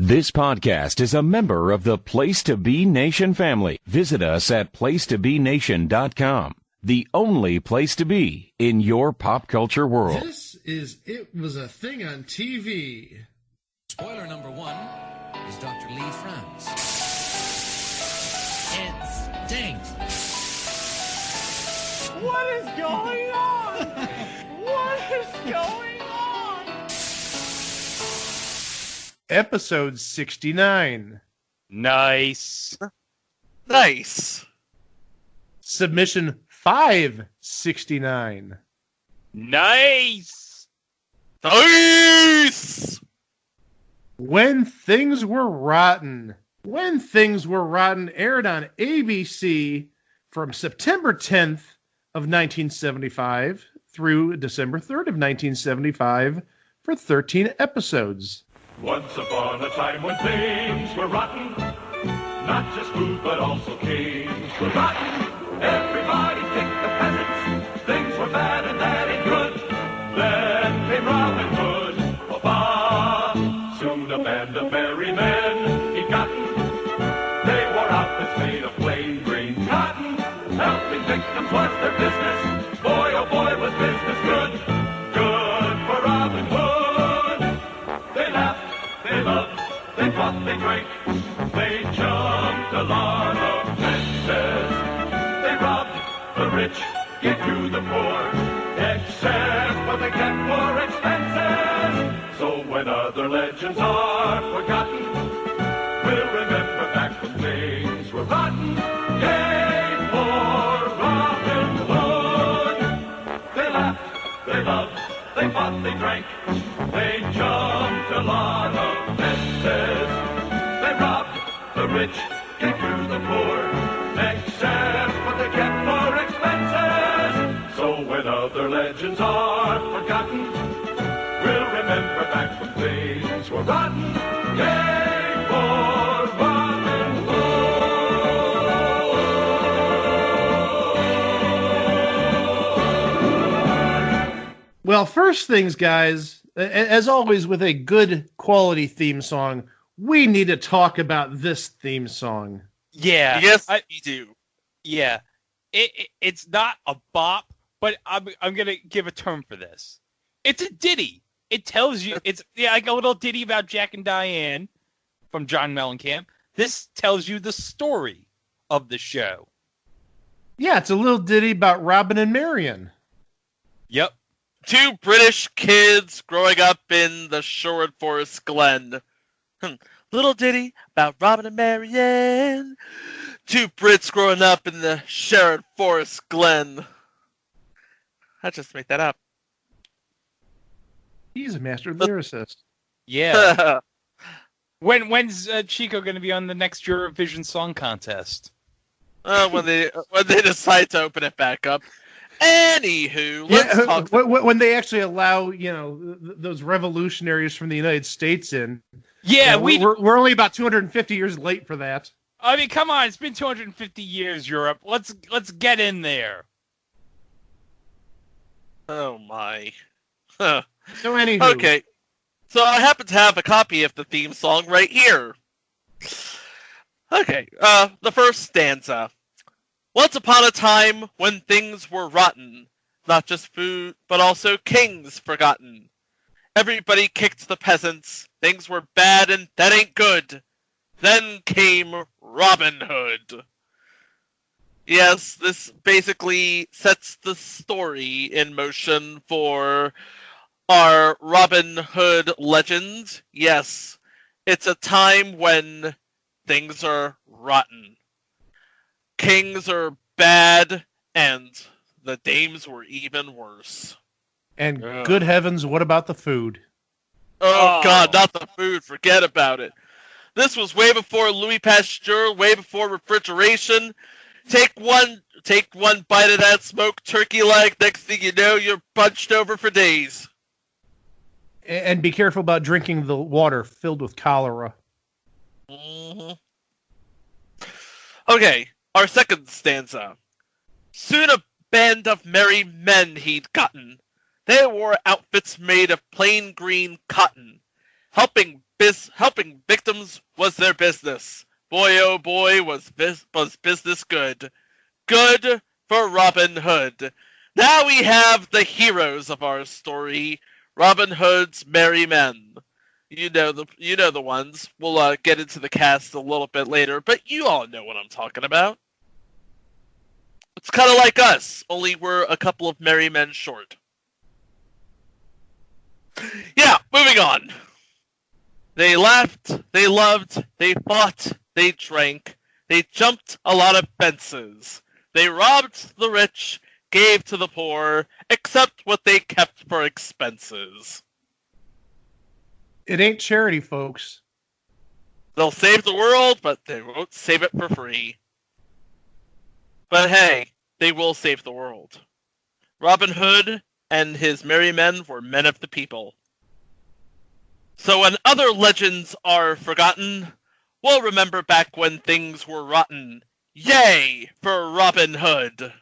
This podcast is a member of the Place to Be Nation family. Visit us at placetobenation.com, the only place to be in your pop culture world. This is It Was a Thing on TV. Spoiler number one is Dr. Lee frowns. It stinks. What is going on? What is going on? Episode 69. Nice. Submission 569. Nice. When Things Were Rotten. When Things Were Rotten aired on ABC from September 10th of 1975 through December 3rd of 1975 for 13 episodes. Once upon a time when things were rotten, not just food but also kings were rotten. Everybody kicked the peasants, things were bad and that ain't good. Then came Robin Hood, soon a band of merry men he'd gotten. They wore outfits made of plain green cotton, helping victims was their business. Boy, oh boy, was business good, good for Robin Hood. They laughed, they loved, they fought, they drank, they jumped a lot of fences. They robbed the rich, gave to the poor, except what they kept for expenses. So when other legends are forgotten, we'll remember back when things were rotten. Yay for Robin Hood! They laughed, they loved, they fought, they drank, they jumped a lot of fences. They robbed the rich, gave to the poor, except what they kept for expenses. So when other legends are forgotten, we'll remember back when things were rotten. Yay for Robin Hood! Well, first things, guys, as always with a good quality theme song, we need to talk about this theme song. Yeah. Yes, you do. Yeah. It's not a bop, but I'm going to give a term for this. It's a ditty. It tells you, it's like a little ditty about Jack and Diane from John Mellencamp. This tells you the story of the show. Yeah, it's a little ditty about Robin and Marion. Yep. Two British kids growing up in the Sherwood Forest Glen. Little ditty about Robin and Marion. Two Brits growing up in the Sherwood Forest Glen. I just made that up. He's a master lyricist. Yeah. When's Chico going to be on the next Eurovision Song Contest? When they decide to open it back up. Anywho, let's talk. When they actually allow, those revolutionaries from the United States in. Yeah, we're only about 250 years late for that. I mean, come on, it's been 250 years, Europe. Let's get in there. Oh my. So anywho. Okay. So I happen to have a copy of the theme song right here. Okay, the first stanza. Once upon a time when things were rotten, not just food, but also kings forgotten. Everybody kicked the peasants, things were bad and that ain't good. Then came Robin Hood. Yes, this basically sets the story in motion for our Robin Hood legend. Yes, it's a time when things are rotten. Kings are bad, and the dames were even worse. And good heavens, what about the food? Oh, God, not the food. Forget about it. This was way before Louis Pasteur, way before refrigeration. Take one bite of that smoked turkey leg. Next thing you know, you're bunched over for days. And be careful about drinking the water filled with cholera. Mm-hmm. Okay, our second stanza. Soon a band of merry men he'd gotten. They wore outfits made of plain green cotton, helping helping victims was their business. Boy, oh boy, was business good. Good for Robin Hood. Now we have the heroes of our story, Robin Hood's merry men. You know the ones. We'll get into the cast a little bit later, but you all know what I'm talking about. It's kind of like us, only we're a couple of merry men short. Yeah, moving on. They laughed, they loved, they fought, they drank, they jumped a lot of fences. They robbed the rich, gave to the poor, except what they kept for expenses. It ain't charity, folks. They'll save the world, but they won't save it for free. But hey, they will save the world. Robin Hood and his merry men were men of the people. So when other legends are forgotten, we'll remember back when things were rotten. Yay for Robin Hood!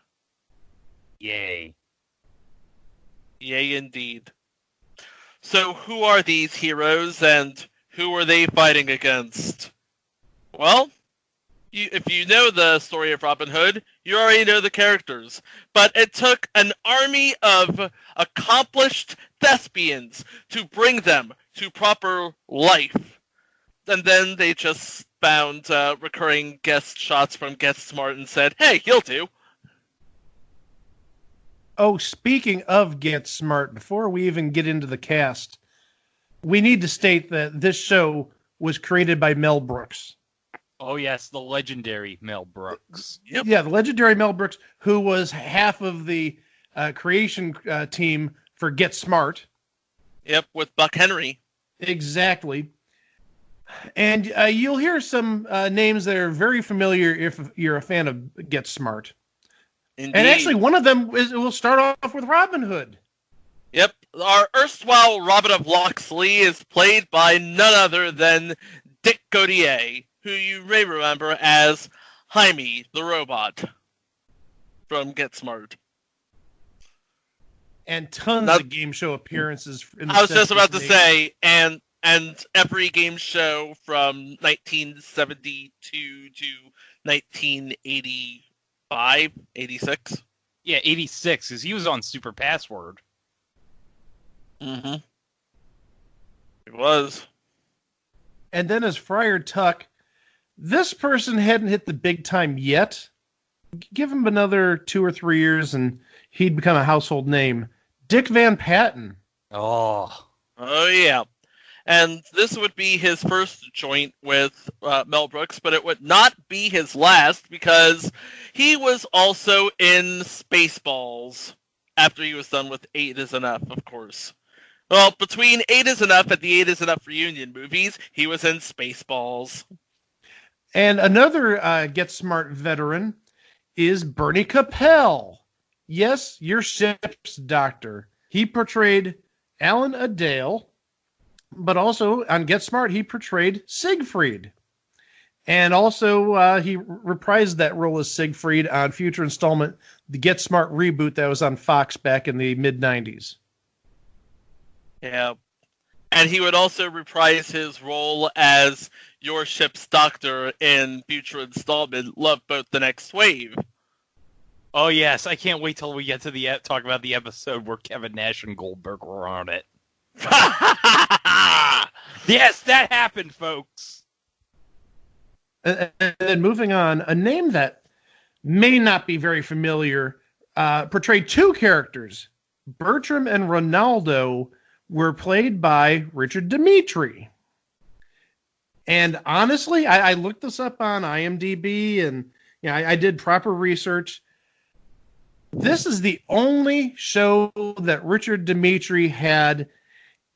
Yay. Yay indeed. So who are these heroes and who are they fighting against? Well, if you know the story of Robin Hood, you already know the characters. But it took an army of accomplished thespians to bring them to proper life. And then they just found recurring guest shots from Get Smart and said, hey, he'll do. Oh, speaking of Get Smart, before we even get into the cast, we need to state that this show was created by Mel Brooks. Oh, yes, the legendary Mel Brooks. Yep. Yeah, the legendary Mel Brooks, who was half of the creation team for Get Smart. Yep, with Buck Henry. Exactly. And you'll hear some names that are very familiar if you're a fan of Get Smart. Indeed. And actually, one of them will start off with Robin Hood. Yep, our erstwhile Robin of Locksley is played by none other than Dick Gautier, who you may remember as Jaime the Robot from Get Smart. And tons of game show appearances. I was just about to say, and every game show from 1972 to 1985, 86. Yeah, 86, because he was on Super Password. Mm-hmm. It was. And then as Friar Tuck, this person hadn't hit the big time yet. Give him another 2 or 3 years and he'd become a household name. Dick Van Patten. Oh, yeah. And this would be his first joint with Mel Brooks, but it would not be his last because he was also in Spaceballs after he was done with 8 is Enough, of course. Well, between 8 is Enough and the 8 is Enough reunion movies, he was in Spaceballs. And another Get Smart veteran is Bernie Capel. Yes, your ship's doctor. He portrayed Alan Adale, but also on Get Smart, he portrayed Siegfried. And also, he reprised that role as Siegfried on future installment, the Get Smart reboot that was on Fox back in the mid-90s. Yeah. And he would also reprise his role as your ship's doctor in future installment, Love Boat the Next Wave. Oh, yes. I can't wait till we get to talk about the episode where Kevin Nash and Goldberg were on it. Yes, that happened, folks. And then moving on, a name that may not be very familiar, portrayed 2 characters. Bertram and Ronaldo were played by Richard Dimitri. And honestly, I looked this up on IMDb and I did proper research. This is the only show that Richard Dimitri had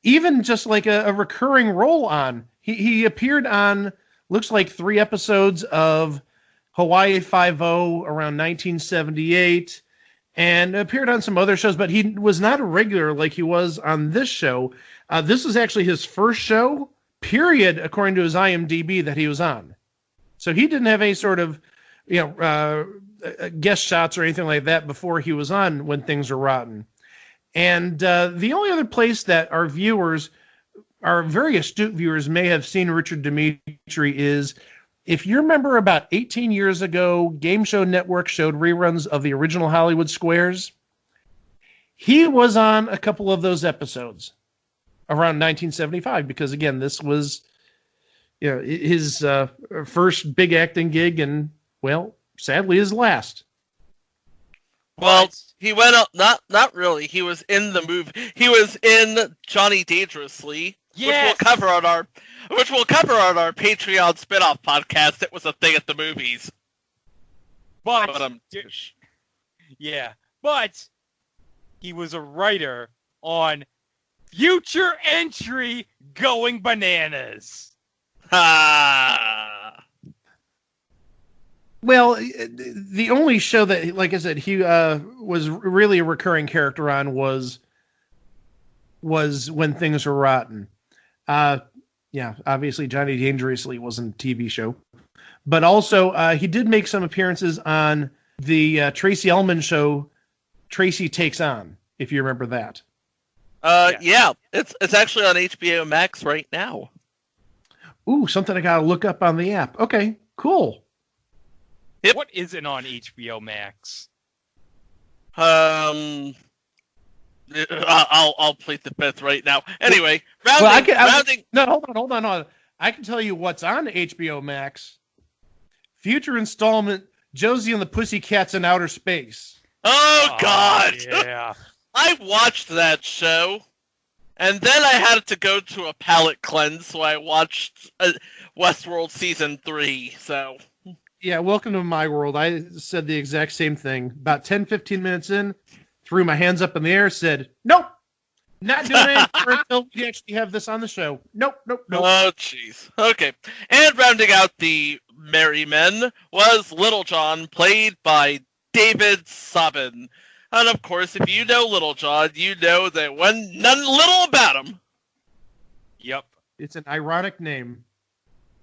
even just like a recurring role on. He appeared on, looks like 3 episodes of Hawaii Five-0 around 1978 and appeared on some other shows, but he was not a regular like he was on this show. This is actually his first show, period, according to his IMDb that he was on. So he didn't have any sort of, guest shots or anything like that before he was on When Things Were Rotten. And the only other place that our viewers our very astute viewers may have seen Richard Dimitri is, if you remember about 18 years ago, Game Show Network showed reruns of the original Hollywood Squares. He was on a couple of those episodes around 1975 because, again, this was his first big acting gig and, well, sadly his last. Well, he went up, not really. He was in the movie. He was in Johnny Dangerously, Yes! which we'll cover on our Patreon spin-off podcast. It was a thing at the movies. But he was a writer on Future Entry Going Bananas. Well, the only show that, like I said, he was really a recurring character on was When Things Were Rotten. Obviously Johnny Dangerously wasn't a TV show. But also, he did make some appearances on the Tracy Ullman show, Tracy Takes On, if you remember that. Yeah, it's actually on HBO Max right now. Ooh, something I gotta look up on the app. Okay, cool. Yep. What isn't on HBO Max? I'll plead the fifth right now. Anyway, rounding. Hold on. I can tell you what's on HBO Max. Future installment, Josie and the Pussycats in Outer Space. Oh God! Yeah. I watched that show, and then I had to go to a palate cleanse, so I watched Westworld Season 3, so... Yeah, welcome to my world. I said the exact same thing. About 10, 15 minutes in, threw my hands up in the air, said, nope, not doing it until we actually have this on the show. Nope. Oh, jeez. Okay. And rounding out the Merry Men was Little John, played by David Sabin. And of course, if you know Little John, you know that when none little about him. Yep. It's an ironic name.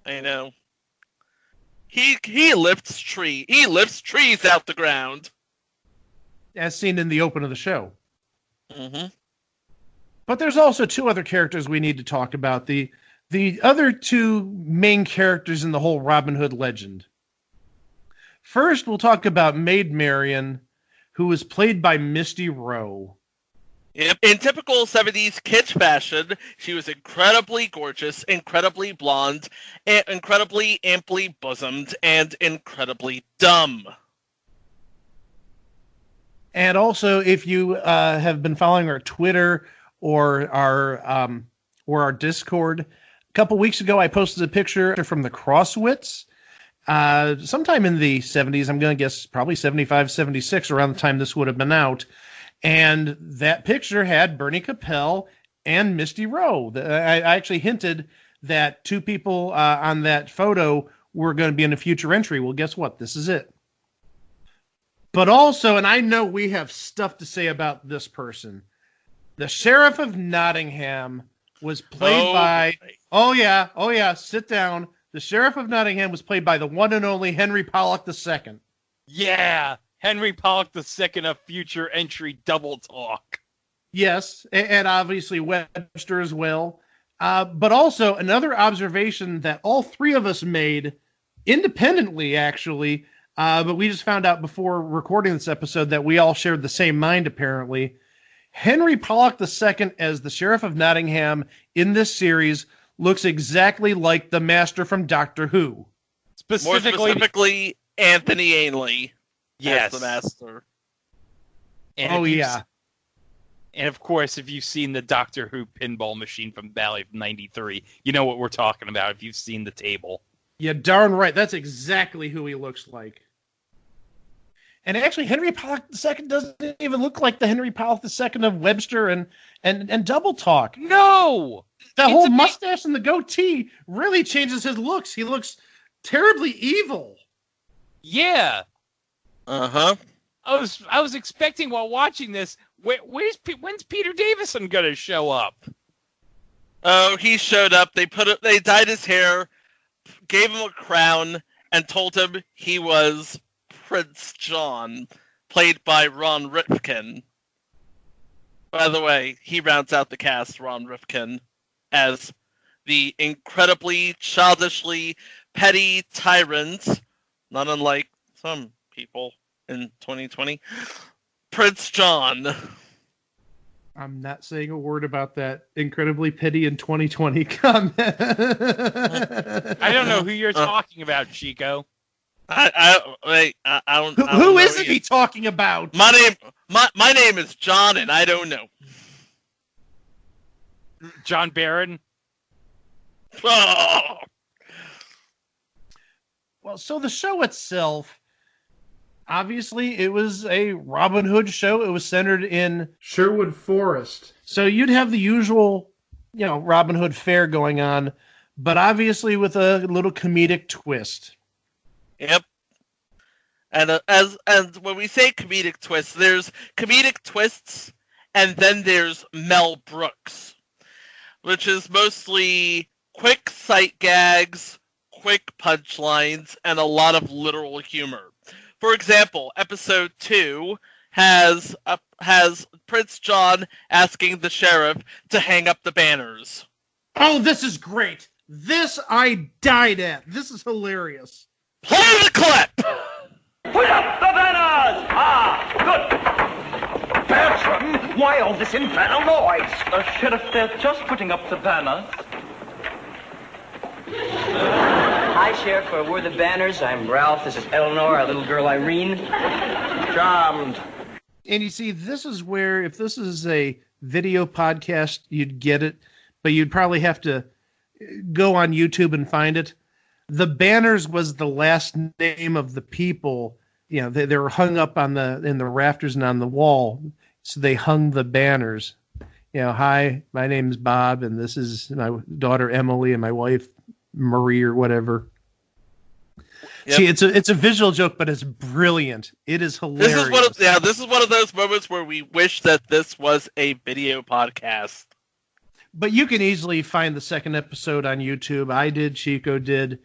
I know. He lifts trees out the ground. As seen in the open of the show. Mm-hmm. But there's also two other characters we need to talk about. The other two main characters in the whole Robin Hood legend. First, we'll talk about Maid Marian, who was played by Misty Rowe. Yep. In typical 70s kitsch fashion, she was incredibly gorgeous, incredibly blonde, incredibly amply bosomed, and incredibly dumb. And also, if you have been following our Twitter or our Discord, a couple weeks ago I posted a picture from the Crosswits. Sometime in the 70s, I'm going to guess probably 75, 76, around the time this would have been out. And that picture had Bernie Capel and Misty Rowe. I actually hinted that two people on that photo were going to be in a future entry. Well, guess what? This is it. But also, and I know we have stuff to say about this person, the Sheriff of Nottingham was played by... Oh, yeah, sit down. The Sheriff of Nottingham was played by the one and only Henry Pollock II. Yeah, Henry Pollock II of Future Entry Double Talk. Yes, and obviously Webster as well. But also another observation that all three of us made independently, actually, but we just found out before recording this episode that we all shared the same mind, apparently. Henry Pollock II as the Sheriff of Nottingham in this series looks exactly like the Master from Doctor Who. More specifically, Anthony Ainley as the Master. And and of course, if you've seen the Doctor Who pinball machine from Valley of 93, you know what we're talking about if you've seen the table. Yeah, darn right. That's exactly who he looks like. And actually, Henry Pollock II doesn't even look like the Henry Pollock II of Webster and Double Talk. No! The whole mustache and the goatee really changes his looks. He looks terribly evil. Yeah. Uh-huh. I was expecting while watching this, when's Peter Davison gonna show up? Oh, he showed up. They dyed his hair, gave him a crown, and told him he was Prince John, played by Ron Ripken. By the way, he rounds out the cast, Ron Ripken. as the incredibly childishly petty tyrant, not unlike some people in 2020, Prince John. I'm not saying a word about that incredibly petty in 2020 comment. I don't know who you're talking about, Chico. I don't. Who isn't he talking about? My name is John, and I don't know. John Barron. Oh. Well, so the show itself, obviously, it was a Robin Hood show. It was centered in Sherwood Forest. So you'd have the usual, Robin Hood fare going on, but obviously with a little comedic twist. Yep. And and when we say comedic twists, there's comedic twists, and then there's Mel Brooks, which is mostly quick sight gags, quick punchlines, and a lot of literal humor. For example, episode 2 has Prince John asking the sheriff to hang up the banners. Oh, this is great. This I died at. This is hilarious. Play the clip! Put up the banners! Ah, good. Bertram, why all this infernal noise? Sheriff, they're just putting up the banners. Hi, Sheriff. We're the Banners. I'm Ralph. This is Eleanor, our little girl Irene. Charmed. And you see, this is where, if this is a video podcast, you'd get it, but you'd probably have to go on YouTube and find it. The Banners was the last name of the people. They were hung up in the rafters and on the wall, so they hung the banners. Hi, my name is Bob, and this is my daughter Emily and my wife Marie or whatever. Yep. See, it's a visual joke, but it's brilliant. It is hilarious. This is one of those moments where we wish that this was a video podcast. But you can easily find the second episode on YouTube. I did, Chico did,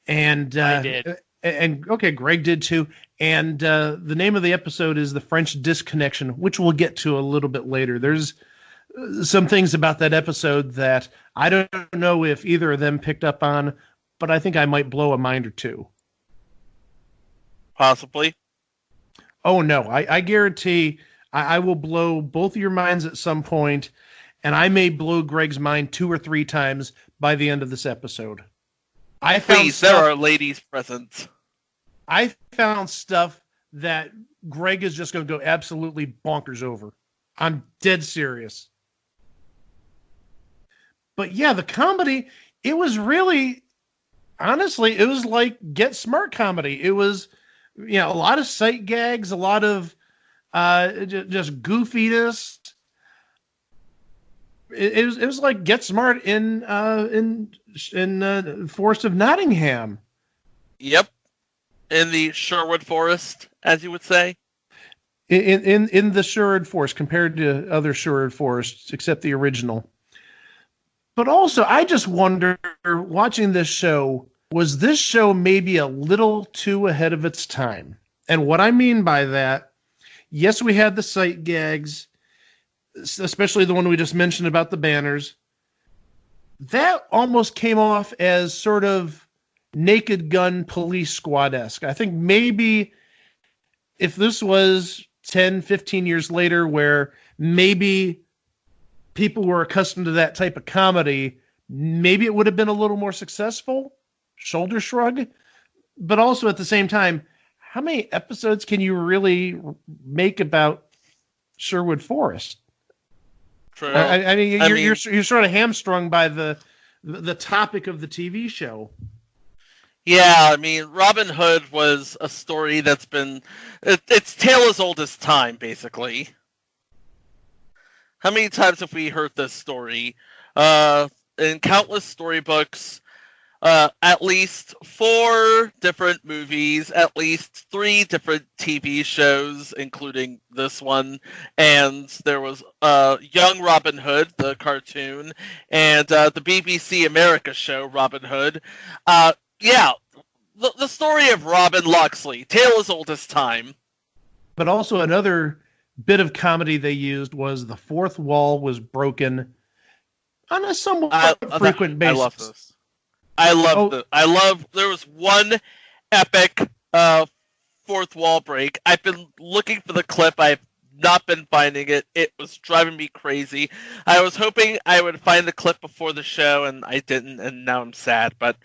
and I did. And okay, Greg did too. And the name of the episode is The French Disconnection, which we'll get to a little bit later. There's some things about that episode that I don't know if either of them picked up on, but I think I might blow a mind or two. Possibly. Oh, no. I guarantee I will blow both of your minds at some point, and I may blow Greg's mind 2 or 3 times by the end of this episode. Please, there are ladies present. I found stuff that Greg is just going to go absolutely bonkers over. I'm dead serious. But yeah, the comedy, it was really, honestly, it was like Get Smart comedy. It was, a lot of sight gags, a lot of just goofiness. It was like Get Smart in Forest of Nottingham. Yep, in the Sherwood Forest, as you would say. In the Sherwood Forest compared to other Sherwood Forests, except the original. But also, I just wonder, watching this show, was this show maybe a little too ahead of its time? And what I mean by that, yes, we had the sight gags, especially the one we just mentioned about the banners. That almost came off as sort of Naked Gun Police Squad-esque. I think maybe if this was 10, 15 years later where maybe people were accustomed to that type of comedy, maybe it would have been a little more successful. Shoulder shrug. But also at the same time, how many episodes can you really make about Sherwood Forest? True. I mean, you're sort of hamstrung by the topic of the TV show. Yeah, I mean, Robin Hood was a story that's been... It's tale as old as time, basically. How many times have we heard this story? In countless storybooks, at least 4 different movies, at least 3 different TV shows, including this one, and there was Young Robin Hood, the cartoon, and the BBC America show, Robin Hood. Yeah, the story of Robin Locksley, tale as old as time. But also another bit of comedy they used was the fourth wall was broken. on a somewhat frequent basis. I love this. I love. There was one epic fourth wall break. I've been looking for the clip. I've not been finding it. It was driving me crazy. I was hoping I would find the clip before the show, and I didn't, and now I'm sad. But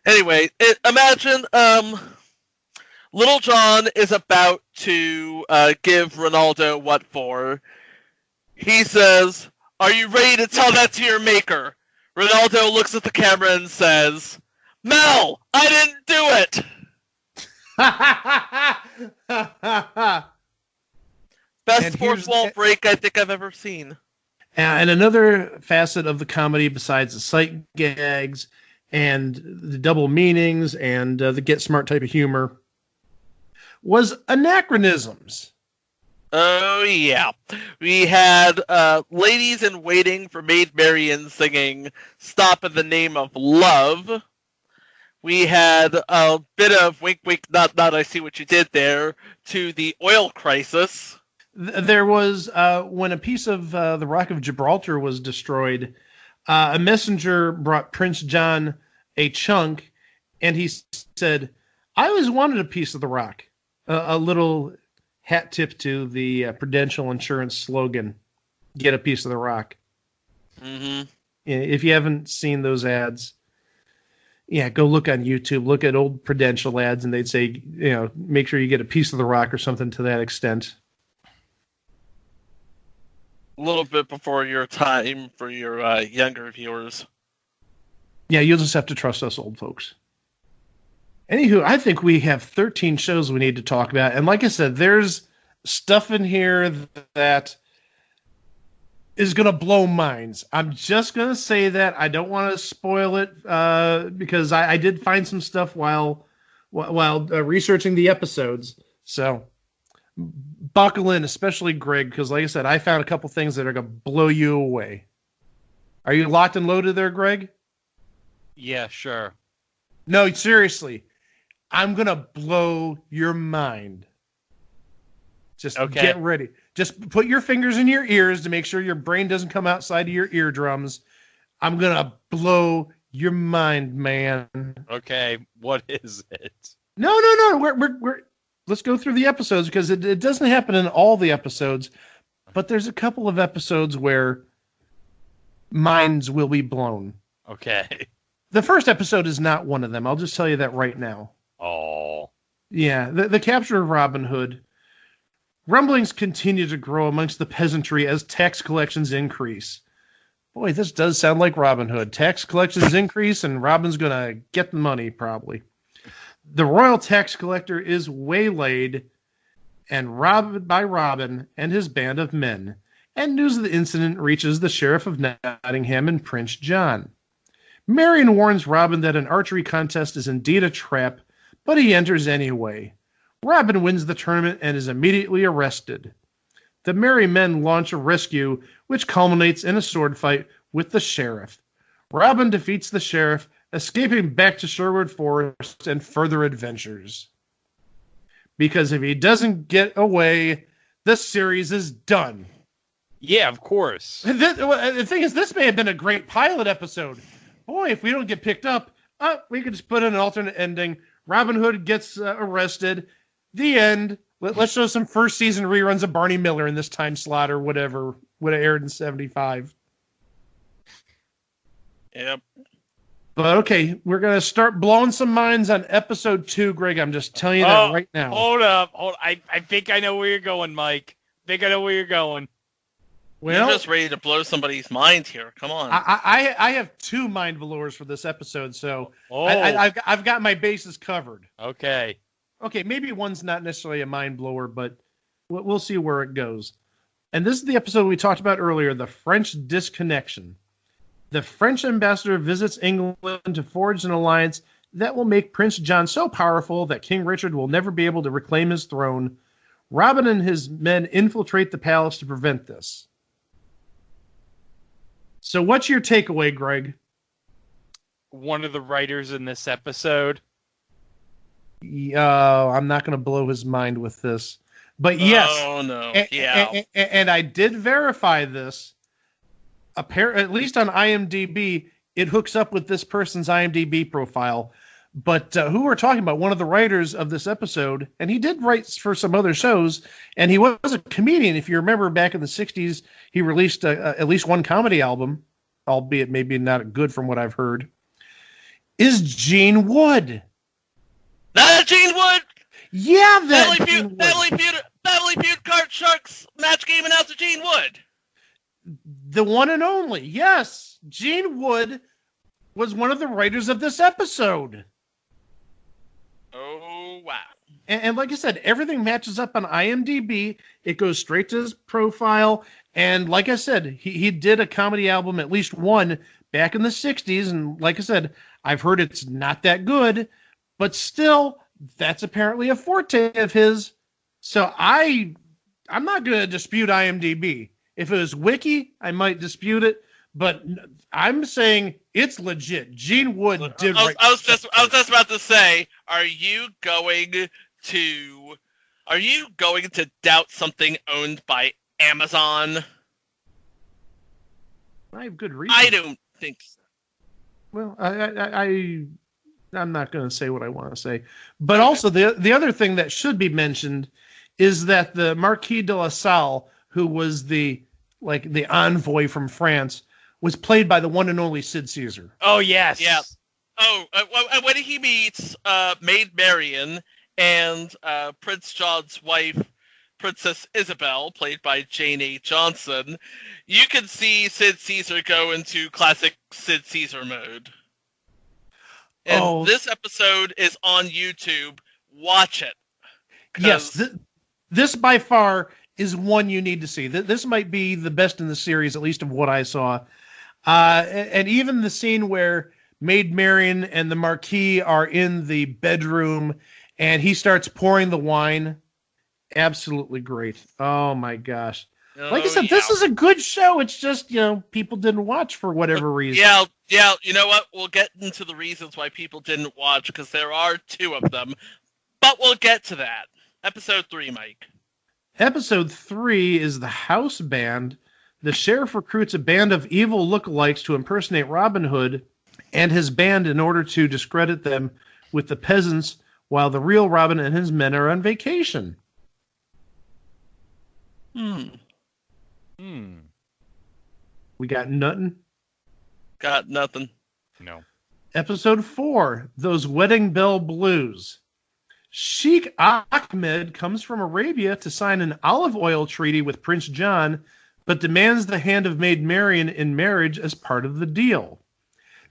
anyway, imagine Little John is about to give Ronaldo what for. He says, "Are you ready to tell that to your maker?" Ronaldo looks at the camera and says, "Mel, I didn't do it." Best fourth wall break I think I've ever seen. And another facet of the comedy, besides the sight gags and the double meanings and the get smart type of humor, was anachronisms. Oh, yeah. We had ladies in waiting for Maid Marian singing "Stop in the Name of Love." We had a bit of wink, wink, nut, nut, I see what you did there, to the oil crisis. There was, when a piece of the Rock of Gibraltar was destroyed, a messenger brought Prince John a chunk, and he said, "I always wanted a piece of the rock." A little hat tip to the Prudential Insurance slogan, "Get a piece of the rock." Mm-hmm. If you haven't seen those ads, yeah, go look on YouTube, look at old Prudential ads, and they'd say, make sure you get a piece of the rock or something to that extent. A little bit before your time for your younger viewers. Yeah, you'll just have to trust us old folks. Anywho, I think we have 13 shows we need to talk about. And like I said, there's stuff in here that is going to blow minds. I'm just going to say that. I don't want to spoil it because I did find some stuff while researching the episodes. So buckle in, especially Greg, because like I said, I found a couple things that are going to blow you away. Are you locked and loaded there, Greg? Yeah, sure. No, seriously. I'm going to blow your mind. Just get ready. Just put your fingers in your ears to make sure your brain doesn't come outside of your eardrums. I'm going to blow your mind, man. Okay, what is it? No. We're let's go through the episodes because it doesn't happen in all the episodes, but there's a couple of episodes where minds will be blown. Okay. The first episode is not one of them. I'll just tell you that right now. Oh. Yeah, the capture of Robin Hood. Rumblings continue to grow amongst the peasantry as tax collections increase. Boy, this does sound like Robin Hood. Tax collections increase, and Robin's going to get the money, probably. The royal tax collector is waylaid and robbed by Robin and his band of men, and news of the incident reaches the Sheriff of Nottingham and Prince John. Marian warns Robin that an archery contest is indeed a trap, but he enters anyway. Robin wins the tournament and is immediately arrested. The merry men launch a rescue, which culminates in a sword fight with the sheriff. Robin defeats the sheriff, escaping back to Sherwood Forest and further adventures. Because if he doesn't get away, the series is done. Yeah, of course. The thing is, this may have been a great pilot episode. Boy, if we don't get picked up, we could just put in an alternate ending. Robin Hood gets arrested. The end. Let's show some first season reruns of Barney Miller in this time slot or whatever would have aired in 75. Yep. But okay, we're going to start blowing some minds on episode 2, Greg. I'm just telling you that right now. Hold up. I think I know where you're going, Mike. I think I know where you're going. Well, you're just ready to blow somebody's mind here. Come on. I have 2 mind blowers for this episode, so I've got my bases covered. Okay. Okay, maybe one's not necessarily a mind blower, but we'll see where it goes. And this is the episode we talked about earlier, the French disconnection. The French ambassador visits England to forge an alliance that will make Prince John so powerful that King Richard will never be able to reclaim his throne. Robin and his men infiltrate the palace to prevent this. So what's your takeaway, Greg? One of the writers in this episode. I'm not going to blow his mind with this. But yes. Oh, no. And I did verify this. at least on IMDb, it hooks up with this person's IMDb profile. But who we're talking about, one of the writers of this episode, and he did write for some other shows, and he was a comedian. If you remember back in the 60s, he released at least one comedy album, albeit maybe not good from what I've heard, is Gene Wood. Not Gene Wood! Yeah, Family Feud Card Sharks match game announcer Gene Wood. The one and only. Yes, Gene Wood was one of the writers of this episode. Oh, wow. And like I said, everything matches up on IMDb. It goes straight to his profile. And like I said, he did a comedy album, at least one, back in the 60s. And like I said, I've heard it's not that good. But still, that's apparently a forte of his. So I'm not going to dispute IMDb. If it was Wiki, I might dispute it. But I'm saying it's legit. Gene Wood did. I was just about to say, are you going to doubt something owned by Amazon? I have good reason. I don't think so. Well, I'm not going to say what I want to say. But also the other thing that should be mentioned is that the Marquis de la Salle, who was the envoy from France, was played by the one and only Sid Caesar. Oh, yes. Yeah. Oh, when he meets Maid Marian and Prince John's wife, Princess Isabel, played by Jane A. Johnson, you can see Sid Caesar go into classic Sid Caesar mode. And this episode is on YouTube. Watch it. Yes, this by far is one you need to see. This might be the best in the series, at least of what I saw. And even the scene where Maid Marian and the Marquis are in the bedroom and he starts pouring the wine. Absolutely great. Oh my gosh. Like I said, this is a good show. It's just, people didn't watch for whatever reason. Yeah. You know what? We'll get into the reasons why people didn't watch, because there are two of them. But we'll get to that. Episode 3, Mike. Episode 3 is the house band. The sheriff recruits a band of evil lookalikes to impersonate Robin Hood and his band in order to discredit them with the peasants while the real Robin and his men are on vacation. We got nothing? Got nothing. No. Episode 4, Those Wedding Bell Blues. Sheikh Ahmed comes from Arabia to sign an olive oil treaty with Prince John, but demands the hand of Maid Marian in marriage as part of the deal.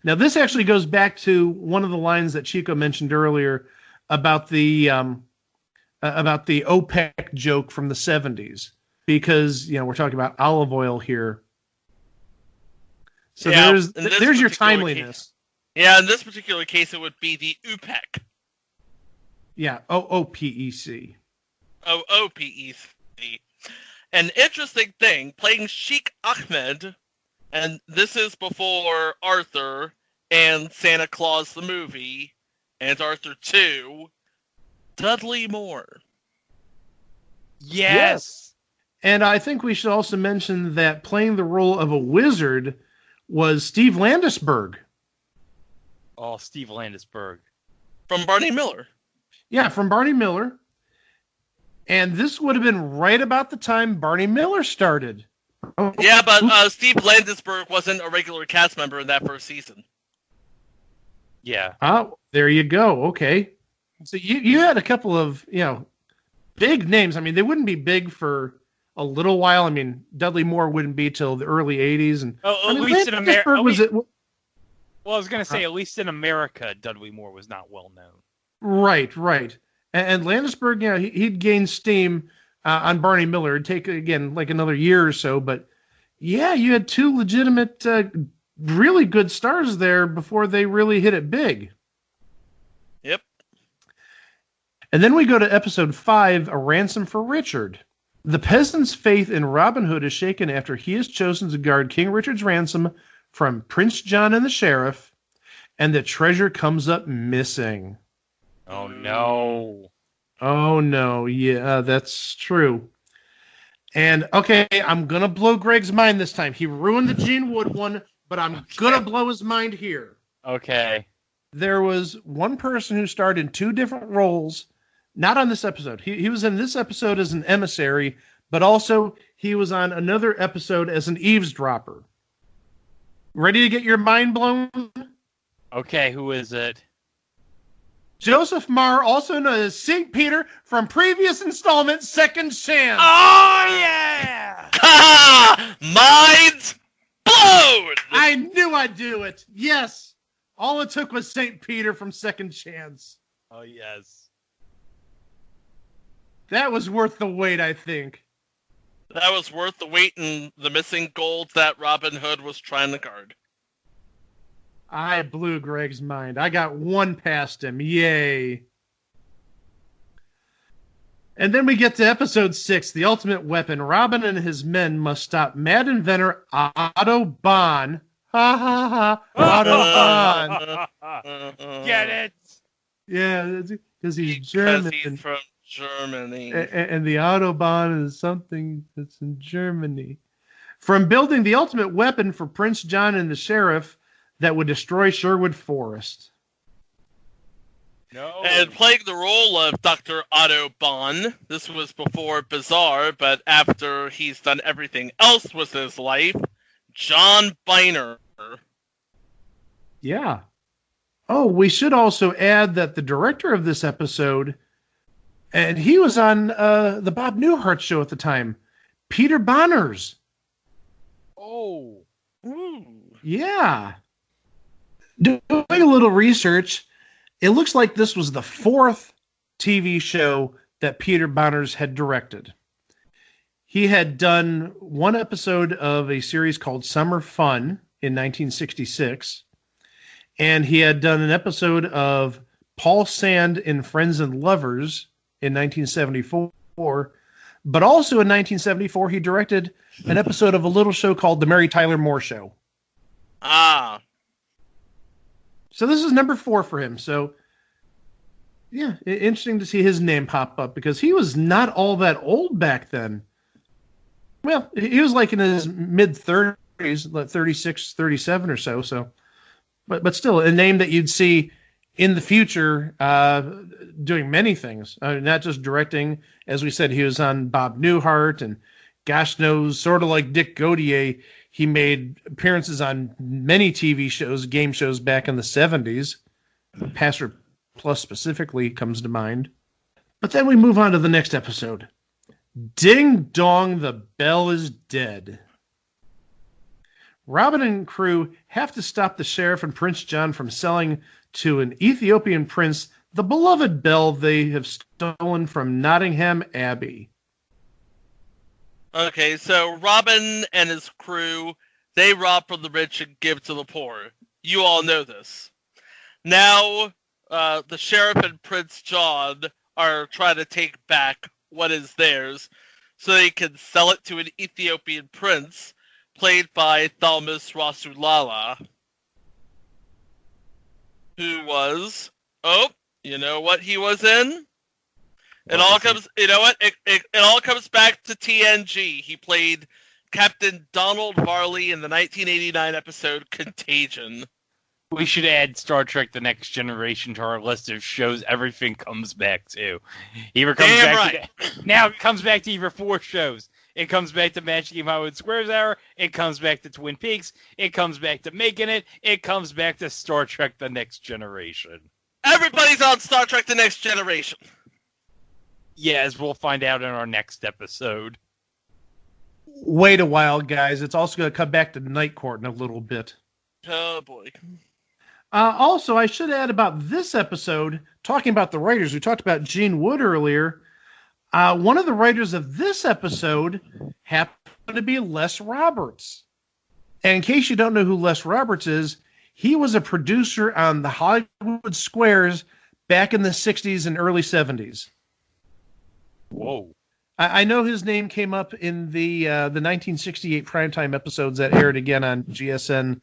Now, this actually goes back to one of the lines that Chico mentioned earlier about the OPEC joke from the 70s, because we're talking about olive oil here. So there's your timeliness. In this particular case, it would be the OPEC. Yeah, OOPEC. OOPEC. An interesting thing, playing Sheikh Ahmed, and this is before Arthur and Santa Claus the movie, and Arthur 2, Dudley Moore. Yes! And I think we should also mention that playing the role of a wizard was Steve Landisberg. Oh, Steve Landisberg. From Barney Miller. Yeah, from Barney Miller. And this would have been right about the time Barney Miller started. Yeah, but Steve Landisberg wasn't a regular cast member in that first season. Yeah. Oh, there you go. Okay. So you had a couple of, big names. I mean, they wouldn't be big for a little while. I mean, Dudley Moore wouldn't be till the early 80s. And at least in America. Well, I was going to say, at least in America, Dudley Moore was not well known. Right. And Landisberg, he'd gain steam on Barney Miller. It'd take, again, like another year or so. But, yeah, you had two legitimate, really good stars there before they really hit it big. Yep. And then we go to episode 5, A Ransom for Richard. The peasant's faith in Robin Hood is shaken after he is chosen to guard King Richard's ransom from Prince John and the sheriff, and the treasure comes up missing. Oh, no. Oh, no. Yeah, that's true. And, okay, I'm going to blow Greg's mind this time. He ruined the Gene Wood one, but I'm going to blow his mind here. Okay. There was one person who starred in 2 different roles, not on this episode. He was in this episode as an emissary, but also he was on another episode as an eavesdropper. Ready to get your mind blown? Okay, who is it? Joseph Marr, also known as St. Peter from previous installment, Second Chance. Oh, yeah! Mind blown! I knew I'd do it. Yes. All it took was St. Peter from Second Chance. Oh, yes. That was worth the wait, I think. That was worth the wait and the missing gold that Robin Hood was trying to guard. I blew Greg's mind. I got one past him. Yay. And then we get to episode 6, The Ultimate Weapon. Robin and his men must stop mad inventor Otto Bahn. Ha ha ha. Otto Bahn. Get it? Yeah, because he's German. Because he's from Germany. And the Autobahn is something that's in Germany. From building the ultimate weapon for Prince John and the Sheriff that would destroy Sherwood Forest. No. And playing the role of Dr. Otto Bahn, this was before Bizarre, but after he's done everything else with his life, John Biner. Yeah. Oh, we should also add that the director of this episode, and he was on the Bob Newhart show at the time, Peter Bonners. Oh. Ooh. Yeah. Doing a little research, it looks like this was the 4th TV show that Peter Bonners had directed. He had done one episode of a series called Summer Fun in 1966, and he had done an episode of Paul Sand in Friends and Lovers in 1974, but also in 1974 he directed an episode of a little show called The Mary Tyler Moore Show. Ah. So this is number 4 for him. So, yeah, interesting to see his name pop up because he was not all that old back then. Well, he was like in his mid-30s, like 36, 37 or so. So, but still, a name that you'd see in the future doing many things, not just directing. As we said, he was on Bob Newhart, and gosh knows, sort of like Dick Gautier, he made appearances on many TV shows, game shows back in the 70s. Passer Plus specifically comes to mind. But then we move on to the next episode. Ding dong, the bell is dead. Robin and crew have to stop the sheriff and Prince John from selling to an Ethiopian prince the beloved bell they have stolen from Nottingham Abbey. Okay, so Robin and his crew, they rob from the rich and give to the poor. You all know this. Now, the sheriff and Prince John are trying to take back what is theirs so they can sell it to an Ethiopian prince played by Thalmus Rasulala, who was, you know what he was in? It all comes, you know what? It all comes back to TNG. He played Captain Donald Varley in the 1989 episode Contagion. We should add Star Trek The Next Generation to our list of shows everything comes back to. Now it comes back to either 4 shows. It comes back to Magic Game Hollywood Squares Hour. It comes back to Twin Peaks. It comes back to Making It. It comes back to Star Trek The Next Generation. Everybody's on Star Trek The Next Generation. Yeah, as we'll find out in our next episode. Wait a while, guys. It's also going to come back to Night Court in a little bit. Oh, boy. Also, I should add about this episode, talking about the writers. We talked about Gene Wood earlier. One of the writers of this episode happened to be Les Roberts. And in case you don't know who Les Roberts is, he was a producer on the Hollywood Squares back in the 60s and early 70s. Whoa. I know his name came up in the 1968 primetime episodes that aired again on GSN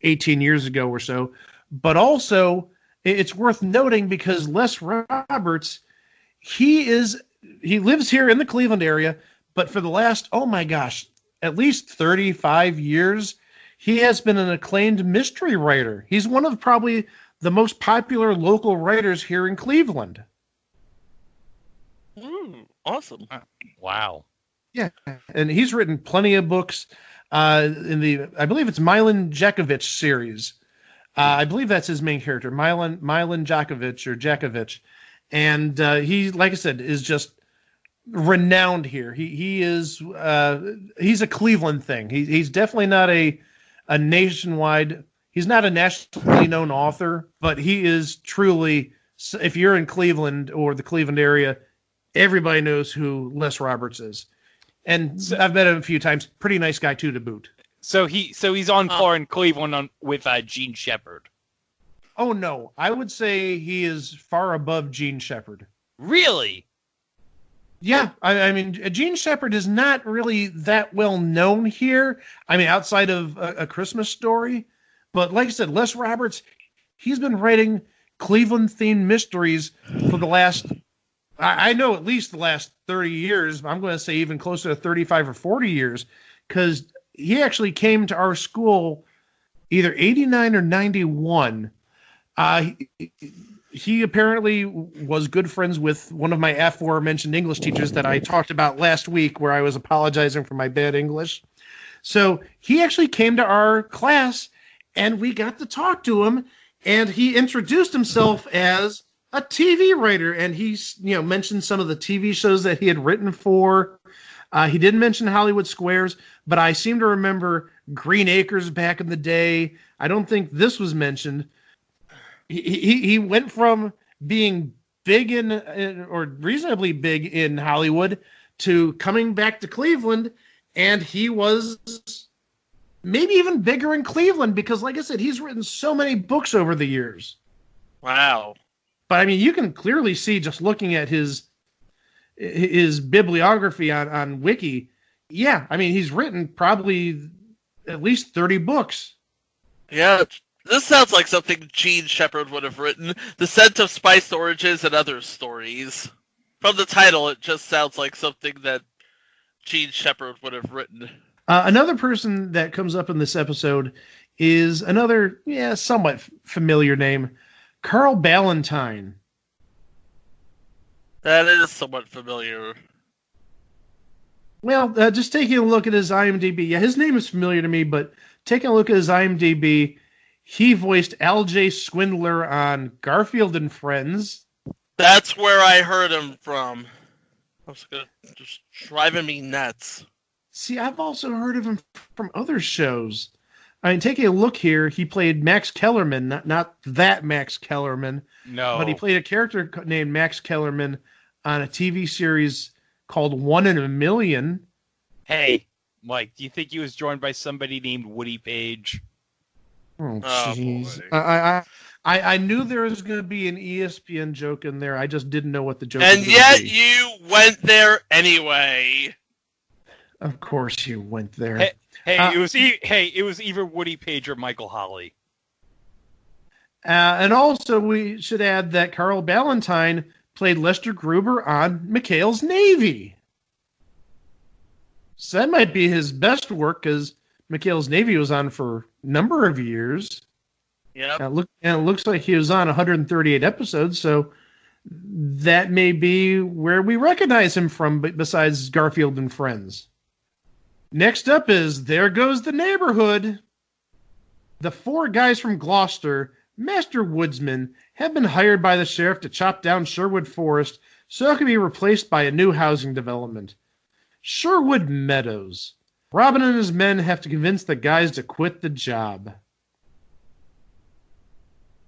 18 years ago or so. But also, it's worth noting because Les Roberts, he lives here in the Cleveland area, but for the last, oh my gosh, at least 35 years, he has been an acclaimed mystery writer. He's one of probably the most popular local writers here in Cleveland. Awesome. Wow. Yeah, and he's written plenty of books in the, I believe it's Milan Jakovic series. I believe that's his main character, Milan Jakovic. And he, like I said, is just renowned here. He's a Cleveland thing. He's definitely not a nationwide, he's not a nationally known author, but he is truly, if you're in Cleveland or the Cleveland area, everybody knows who Les Roberts is. And I've met him a few times. Pretty nice guy too, to boot. So he's on par in Cleveland with Gene Shepard. Oh no, I would say he is far above Gene Shepard. Really? Yeah, I mean, Gene Shepard is not really that well known here. I mean, outside of A Christmas Story. But like I said, Les Roberts, he's been writing Cleveland-themed mysteries for the last, I know at least the last 30 years. I'm going to say even closer to 35 or 40 years, because he actually came to our school either 89 or 91. He apparently was good friends with one of my aforementioned English teachers that I talked about last week, where I was apologizing for my bad English. So he actually came to our class, and we got to talk to him, and he introduced himself as a TV writer, and he mentioned some of the TV shows that he had written for. He didn't mention Hollywood Squares, but I seem to remember Green Acres back in the day. I don't think this was mentioned. He went from being big or reasonably big in Hollywood to coming back to Cleveland, and he was maybe even bigger in Cleveland because, like I said, he's written so many books over the years. Wow. But I mean, you can clearly see just looking at his bibliography on Wiki. Yeah, I mean, he's written probably at least 30 books. Yeah, this sounds like something Gene Shepard would have written. The Scent of Spiced Oranges and Other Stories. From the title, it just sounds like something that Gene Shepard would have written. Another person that comes up in this episode is another, somewhat familiar name, Carl Ballantine. That is somewhat familiar. Well, just taking a look at his IMDb, his name is familiar to me, but taking a look at his IMDb, he voiced Al J. Swindler on Garfield and Friends. That's where I heard him from. Just driving me nuts. See, I've also heard of him from other shows. I mean, taking a look here, he played Max Kellerman, not that Max Kellerman. No. But he played a character named Max Kellerman on a TV series called 1 in a Million. Hey, Mike, do you think he was joined by somebody named Woody Page? Oh, jeez. I knew there was going to be an ESPN joke in there. I just didn't know what the joke was. And yet you went there anyway. Of course you went there. It was either Woody Page or Michael Holly. And also we should add that Carl Ballantine played Lester Gruber on McHale's Navy. So that might be his best work, because McHale's Navy was on for a number of years. Yeah. And it looks like he was on 138 episodes, so that may be where we recognize him from, besides Garfield and Friends. Next up is There Goes the Neighborhood. The 4 guys from Gloucester, master woodsmen, have been hired by the sheriff to chop down Sherwood Forest so it can be replaced by a new housing development. Sherwood Meadows. Robin and his men have to convince the guys to quit the job.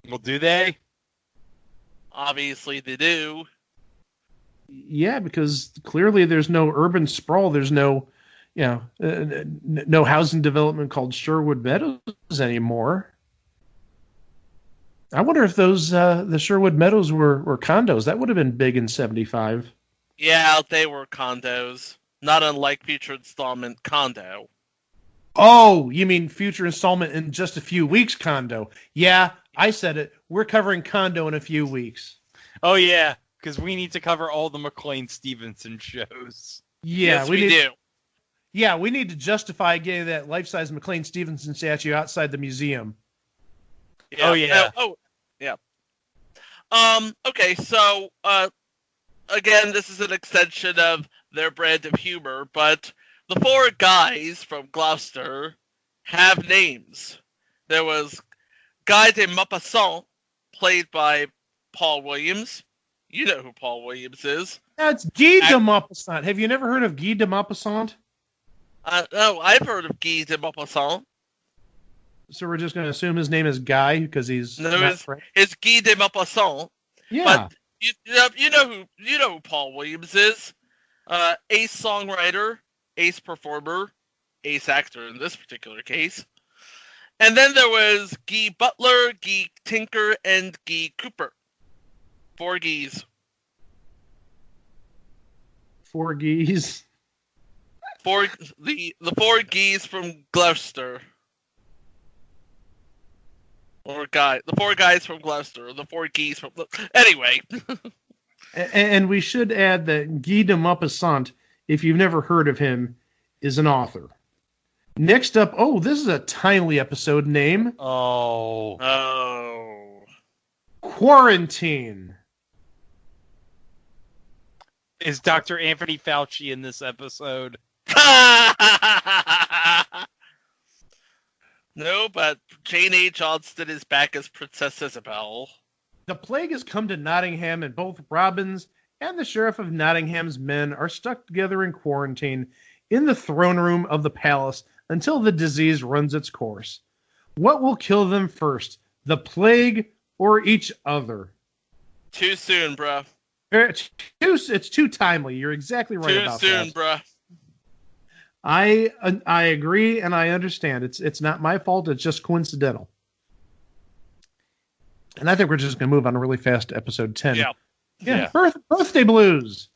Well, do they? Obviously they do. Yeah, because clearly there's no urban sprawl. There's no housing development called Sherwood Meadows anymore. I wonder if those the Sherwood Meadows were condos. That would have been big in 75. Yeah, they were condos. Not unlike Future Installment Condo. Oh, you mean Future Installment in just a few weeks condo. Yeah, I said it. We're covering Condo in a few weeks. Oh, yeah, because we need to cover all the McLean Stevenson shows. Yeah, yes, we do. Yeah, we need to justify getting that life-size McLean Stevenson statue outside the museum. Yeah. Oh, yeah. Yeah. Okay, so again, this is an extension of their brand of humor, but the four guys from Gloucester have names. There was Guy de Maupassant, played by Paul Williams. You know who Paul Williams is. That's Guy de Maupassant. Have you never heard of Guy de Maupassant? No, I've heard of Guy de Maupassant. So we're just going to assume his name is Guy because he's not French. It's Guy de Maupassant. Yeah. But you know who Paul Williams is. Ace songwriter, ace performer, ace actor in this particular case. And then there was Guy Butler, Guy Tinker, and Guy Cooper. 4 Guys. 4 Guys. The 4 Guys from Gloucester. The 4 guys from Gloucester. The 4 Guys from... Anyway. And we should add that Guy de Maupassant, if you've never heard of him, is an author. Next up, this is a timely episode name. Oh. Quarantine. Is Dr. Anthony Fauci in this episode? No, but Jane A. Johnston is back as Princess Isabel. The plague has come to Nottingham, and both Robbins and the Sheriff of Nottingham's men are stuck together in quarantine in the throne room of the palace until the disease runs its course. What will kill them first, the plague or each other? Too soon, bruh. It's too timely. You're exactly right about that. Too soon, bruh. I agree and I understand. It's not my fault. It's just coincidental. And I think we're just going to move on really fast to episode 10. Yeah. Birthday blues.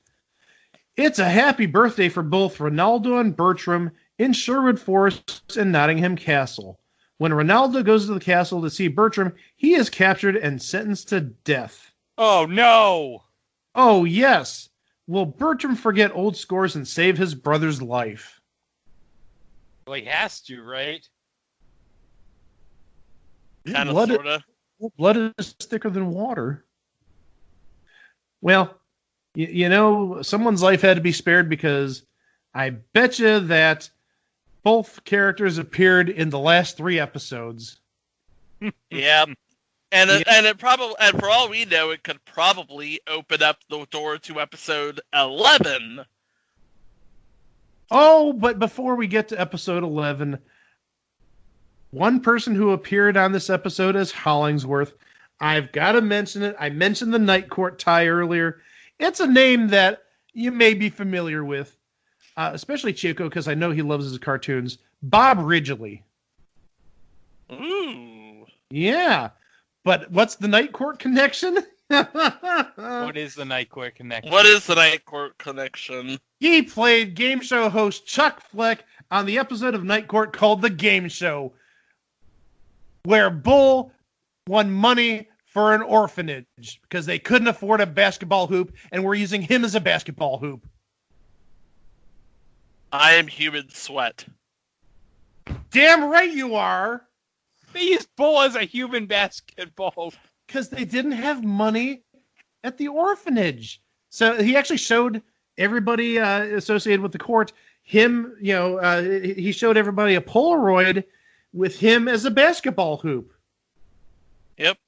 It's a happy birthday for both Ronaldo and Bertram in Sherwood Forest and Nottingham Castle. When Ronaldo goes to the castle to see Bertram, he is captured and sentenced to death. Oh, no. Oh, yes. Will Bertram forget old scores and save his brother's life? Well, he has to, right? Kind of, sort of. Blood is thicker than water. Well, you know, someone's life had to be spared because I bet you that both characters appeared in the last 3 episodes. Yep. And for all we know, it could probably open up the door to episode 11. Oh, but before we get to episode 11, one person who appeared on this episode is Hollingsworth. I've got to mention it. I mentioned the Night Court tie earlier. It's a name that you may be familiar with, especially Chico, because I know he loves his cartoons. Bob Ridgely. Ooh. Yeah. But what's the Night Court connection? What is the Night Court connection? What is the Night Court connection? He played game show host Chuck Fleck on the episode of Night Court called The Game Show, where Bull won money for an orphanage because they couldn't afford a basketball hoop and were using him as a basketball hoop. I am human sweat. Damn right you are. They used Bull as a human basketball. Because they didn't have money at the orphanage. So he actually showed everybody associated with the court him, he showed everybody a Polaroid with him as a basketball hoop. Yep.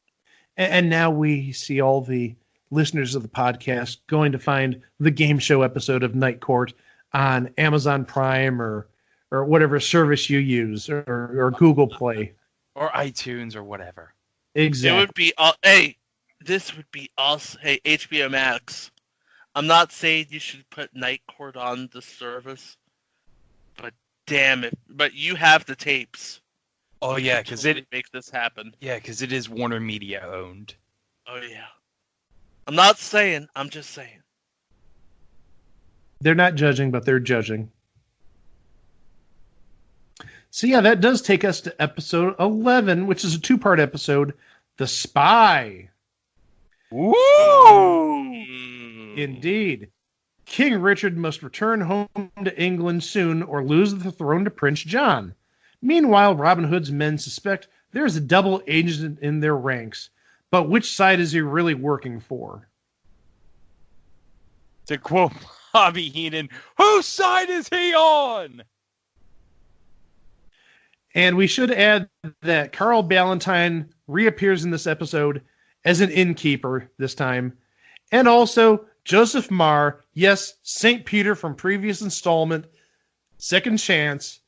And now we see all the listeners of the podcast going to find the game show episode of Night Court on Amazon Prime or whatever service you use or Google Play. Or iTunes or whatever. Exactly. It would be, this would be us. Hey, HBO Max. I'm not saying you should put Night Court on the service, but damn it. But you have the tapes. Oh, yeah, because it makes this happen. Yeah, because it is Warner Media owned. Oh, yeah. I'm not saying. I'm just saying. They're not judging, but they're judging. So, yeah, that does take us to episode 11, which is a 2-part episode, The Spy. Woo! Indeed. King Richard must return home to England soon or lose the throne to Prince John. Meanwhile, Robin Hood's men suspect there's a double agent in their ranks. But which side is he really working for? To quote Bobby Heenan, whose side is he on? And we should add that Carl Ballantyne reappears in this episode as an innkeeper this time. And also Joseph Marr, yes, St. Peter from previous installment, Second Chance,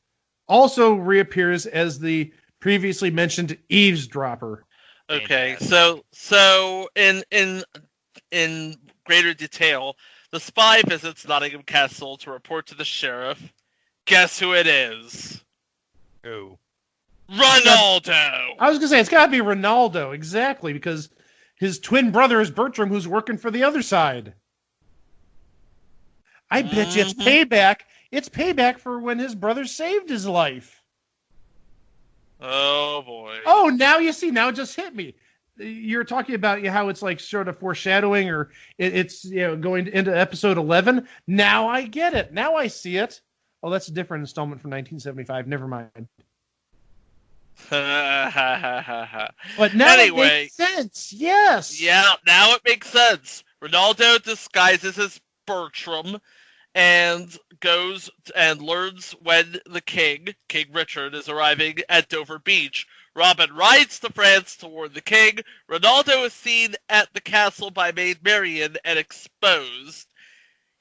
also reappears as the previously mentioned eavesdropper. Okay, so in greater detail, the spy visits Nottingham Castle to report to the sheriff. Guess who it is? Who? Ronaldo! I was going to say, it's got to be Ronaldo, exactly, because his twin brother is Bertram, who's working for the other side. I bet you it's payback. It's payback for when his brother saved his life. Oh, boy. Oh, now you see. Now it just hit me. You're talking about how it's like sort of foreshadowing, or it's going into episode 11. Now I get it. Now I see it. Oh, that's a different installment from 1975. Never mind. But now anyway, it makes sense. Yes. Yeah, now it makes sense. Ronaldo disguises as Bertram and goes and learns when the King Richard, is arriving at Dover Beach. Robin rides to France to warn the king. Ronaldo is seen at the castle by Maid Marian and exposed.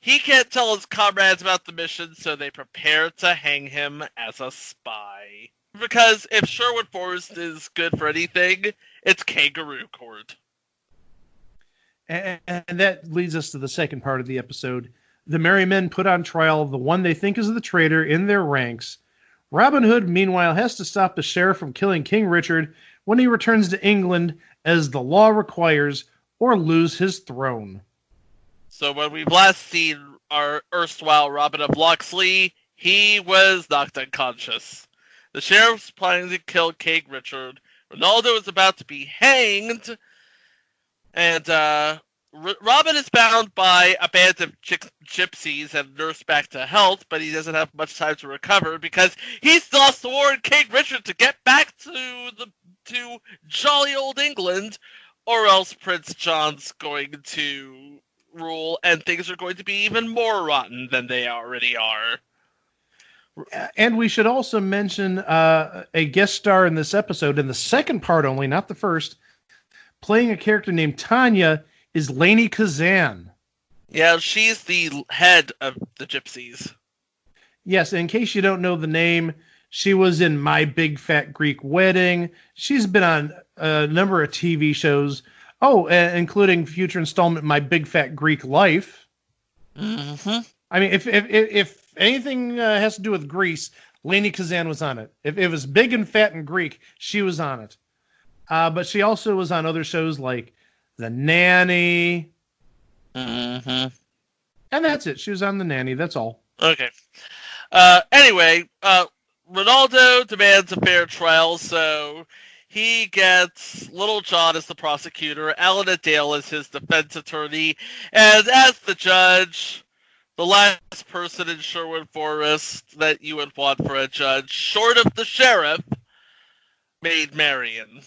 He can't tell his comrades about the mission, so they prepare to hang him as a spy. Because if Sherwood Forest is good for anything, it's Kangaroo Court. And that leads us to the second part of the episode. The merry men put on trial the one they think is the traitor in their ranks. Robin Hood, meanwhile, has to stop the sheriff from killing King Richard when he returns to England as the law requires, or lose his throne. So when we've last seen our erstwhile Robin of Locksley, he was knocked unconscious. The sheriff's planning to kill King Richard. Ronaldo is about to be hanged, and Robin is bound by a band of gypsies and nursed back to health, but he doesn't have much time to recover because he still has to warn King Richard to get back to jolly old England, or else Prince John's going to rule and things are going to be even more rotten than they already are. And we should also mention a guest star in this episode, in the second part only, not the first, playing a character named Tanya, is Lainey Kazan. Yeah, she's the head of the gypsies. Yes, in case you don't know the name, she was in My Big Fat Greek Wedding. She's been on a number of TV shows. Oh, including future installment My Big Fat Greek Life. Mm-hmm. I mean, if anything has to do with Greece, Lainey Kazan was on it. If it was big and fat and Greek, she was on it. But she also was on other shows like The Nanny. Mm-hmm. And that's it. She was on The Nanny. That's all. Okay. Anyway, Ronaldo demands a fair trial, so he gets Little John as the prosecutor, Alan Dale as his defense attorney, and as the judge, the last person in Sherwood Forest that you would want for a judge, short of the sheriff, Maid Marian.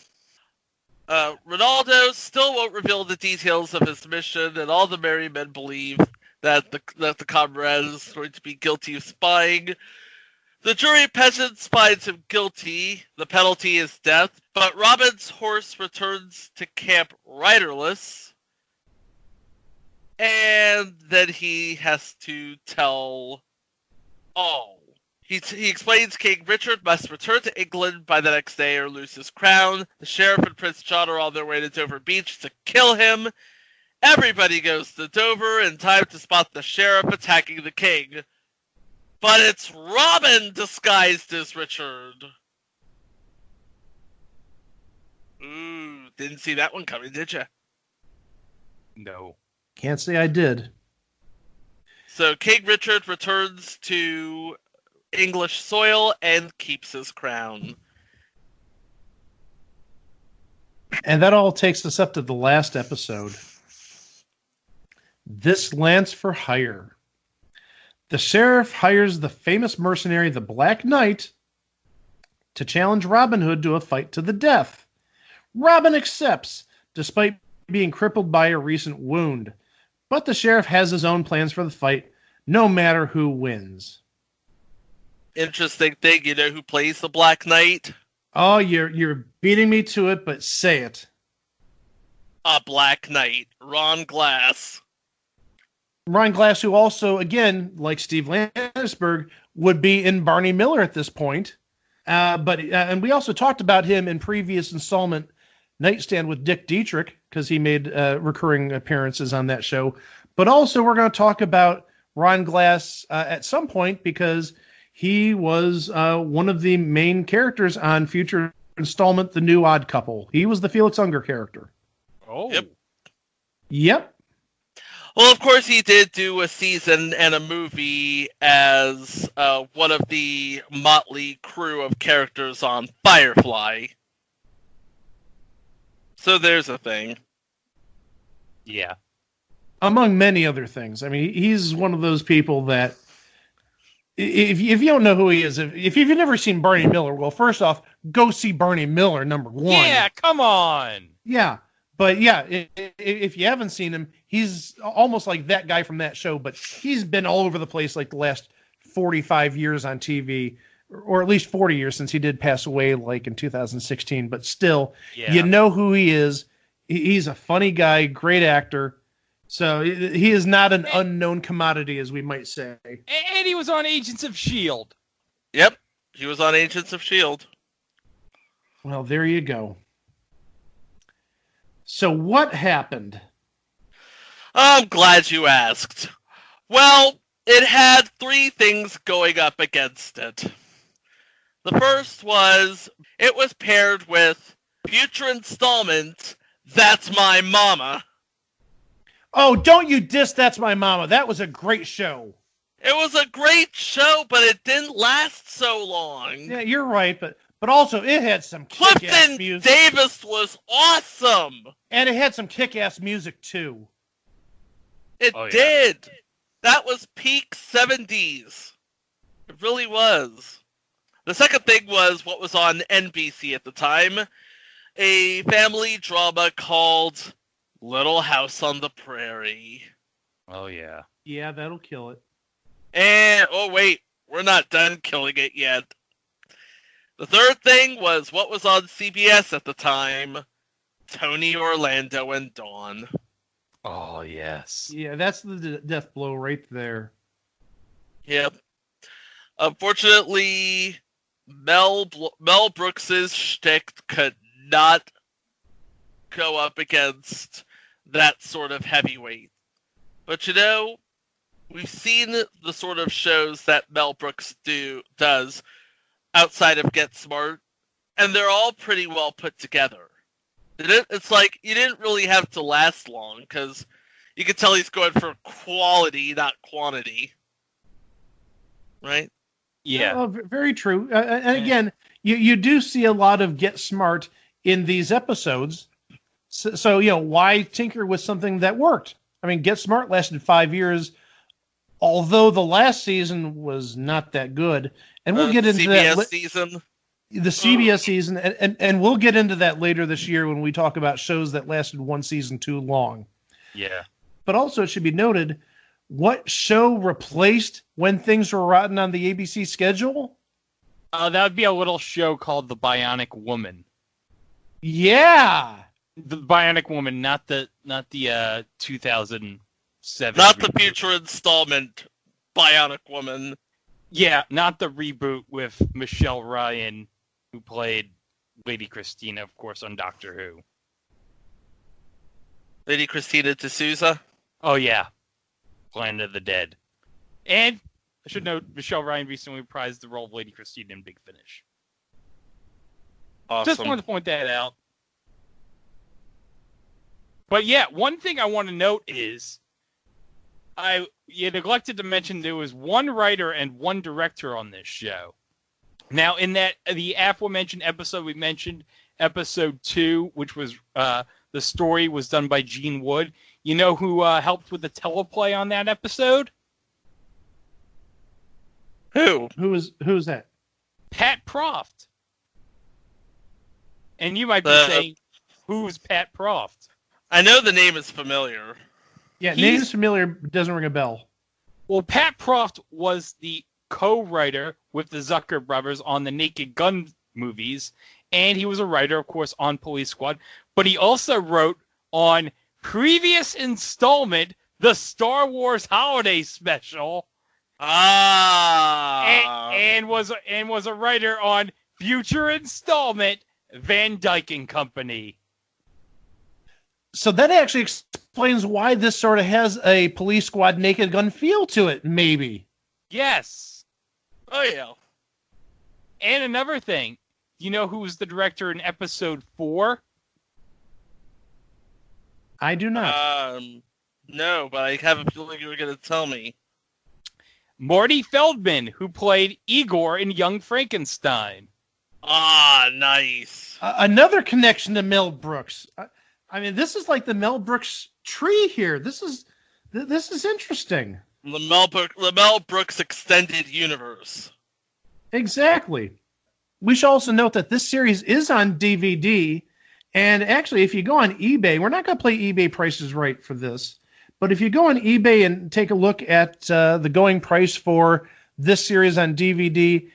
Ronaldo still won't reveal the details of his mission, and all the merry men believe that the comrade is going to be guilty of spying. The jury peasants finds him guilty. The penalty is death, but Robin's horse returns to camp riderless, and then he has to tell all. He explains King Richard must return to England by the next day or lose his crown. The sheriff and Prince John are on their way to Dover Beach to kill him. Everybody goes to Dover in time to spot the sheriff attacking the king. But it's Robin disguised as Richard. Ooh, didn't see that one coming, did you? No. Can't say I did. So King Richard returns to English soil and keeps his crown. And that all takes us up to the last episode. This Lance for Hire. The sheriff hires the famous mercenary, the Black Knight, to challenge Robin Hood to a fight to the death. Robin accepts, despite being crippled by a recent wound. But the sheriff has his own plans for the fight, no matter who wins. Interesting thing, you know who plays the Black Knight? Oh, you're beating me to it, but say it. A Black Knight, Ron Glass. Ron Glass, who also, again, like Steve Landesberg, would be in Barney Miller at this point. And we also talked about him in previous installment, Nightstand with Dick Dietrich, because he made recurring appearances on that show. But also we're going to talk about Ron Glass at some point, because he was one of the main characters on future installment, The New Odd Couple. He was the Felix Unger character. Oh. Yep. Well, of course, he did do a season and a movie as one of the motley crew of characters on Firefly. So there's a thing. Yeah. Among many other things. I mean, he's one of those people that, if you don't know who he is, if you've never seen Barney Miller, well, first off, go see Barney Miller, number one. Yeah, come on. Yeah. But yeah, if you haven't seen him, he's almost like that guy from that show, but he's been all over the place like the last 45 years on TV, or at least 40 years since he did pass away like in 2016. But still, You know who he is. He's a funny guy, great actor. So he is not an unknown commodity, as we might say. And he was on Agents of S.H.I.E.L.D. Yep, he was on Agents of S.H.I.E.L.D. Well, there you go. So what happened? I'm glad you asked. Well, it had three things going up against it. The first was, it was paired with future installment, That's My Mama. Oh, don't you diss That's My Mama. That was a great show. It was a great show, but it didn't last so long. Yeah, you're right, but also it had some kick-ass music. Clifton Davis was awesome. And it had some kick-ass music, too. It did. That was peak 70s. It really was. The second thing was what was on NBC at the time. A family drama called Little House on the Prairie. Oh, yeah. Yeah, that'll kill it. And, oh wait, we're not done killing it yet. The third thing was what was on CBS at the time, Tony, Orlando, and Dawn. Oh, yes. Yeah, that's the death blow right there. Yep. Unfortunately, Mel Brooks's shtick could not go up against that sort of heavyweight. But you know, we've seen the sort of shows that Mel Brooks does outside of Get Smart, and they're all pretty well put together. It's like you didn't really have to last long, because you could tell he's going for quality, not quantity. Right? Yeah. Oh, very true. And again, you do see a lot of Get Smart in these episodes. So, you know, why tinker with something that worked? I mean, Get Smart lasted 5 years, although the last season was not that good. And we'll get into CBS that. Season. The CBS season, and we'll get into that later this year when we talk about shows that lasted one season too long. Yeah. But also, it should be noted, what show replaced When Things Were Rotten on the ABC schedule? That would be a little show called The Bionic Woman. Yeah. The Bionic Woman, not the 2007. Not reboot. the future installment Bionic Woman. Yeah, not the reboot with Michelle Ryan, who played Lady Christina, of course, on Doctor Who. Lady Christina D'Souza? Oh, yeah. Planet of the Dead. And, I should note, Michelle Ryan recently reprised the role of Lady Christina in Big Finish. Awesome. Just wanted to point that out. But yeah, one thing I want to note is, you neglected to mention there was one writer and one director on this show. Now, in that the aforementioned episode we mentioned, episode 2, which was the story was done by Gene Wood. You know who helped with the teleplay on that episode? Who's that? Pat Proft. And you might be saying, who's Pat Proft? I know the name is familiar. Yeah, name is familiar, doesn't ring a bell. Well, Pat Proft was the co-writer with the Zucker brothers on the Naked Gun movies, and he was a writer, of course, on Police Squad, but he also wrote on previous installment, the Star Wars Holiday Special, and was a writer on future installment, Van Dyke and Company. So that actually explains why this sort of has a Police Squad Naked Gun feel to it, maybe. Yes. Oh, yeah. And another thing, you know who was the director in episode 4? I do not. No, but I have a feeling you were going to tell me. Marty Feldman, who played Igor in Young Frankenstein. Ah, nice. Another connection to Mel Brooks. I mean, this is like the Mel Brooks tree here. This is interesting. The Mel Brooks extended universe. Exactly. We should also note that this series is on DVD, and actually, if you go on eBay, we're not going to play eBay prices right for this, but if you go on eBay and take a look at the going price for this series on DVD,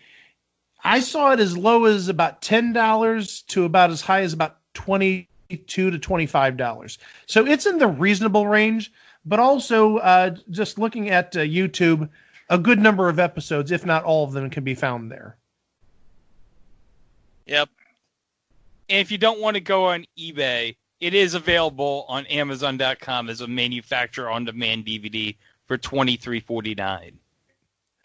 I saw it as low as about $10 to about as high as about $22 to $25. So it's in the reasonable range, but also just looking at YouTube, a good number of episodes, if not all of them, can be found there. Yep. And if you don't want to go on eBay, it is available on Amazon.com as a manufacturer on-demand DVD for $23.49.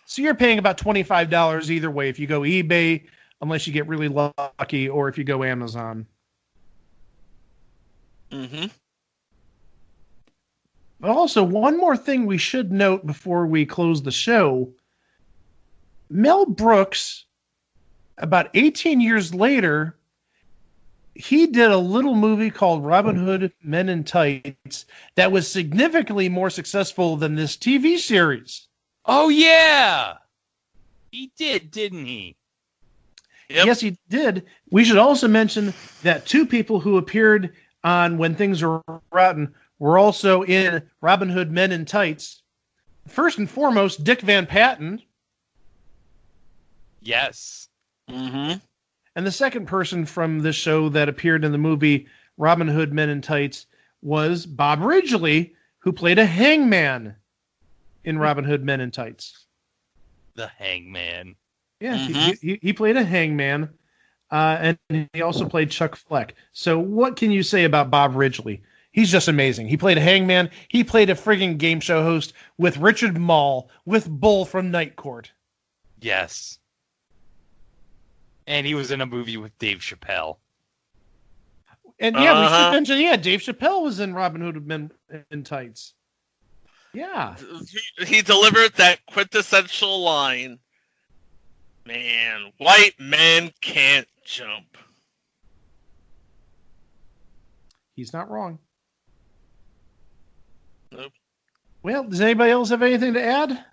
So you're paying about $25 either way if you go eBay, unless you get really lucky, or if you go Amazon. Mm-hmm. But also, one more thing we should note before we close the show. Mel Brooks, about 18 years later, he did a little movie called Robin Hood Men in Tights that was significantly more successful than this TV series. Oh, yeah! He did, didn't he? Yep. Yes, he did. We should also mention that two people who appeared on When Things Are Rotten were also in Robin Hood Men in Tights. First and foremost, Dick Van Patten. Yes. Mm-hmm. And the second person from this show that appeared in the movie Robin Hood Men in Tights was Bob Ridgely, who played a hangman in Robin Hood Men in Tights. The hangman. Yeah, Mm-hmm. he played a hangman, and he also played Chuck Fleck. So what can you say about Bob Ridgely? He's just amazing. He played a hangman. He played a friggin' game show host with Richard Mall, with Bull from Night Court. Yes. And he was in a movie with Dave Chappelle. And yeah, we should mention, Dave Chappelle was in Robin Hood Men in Tights. Yeah. He delivered that quintessential line, "Man, white men can't jump." He's not wrong. Nope. Well, does anybody else have anything to add?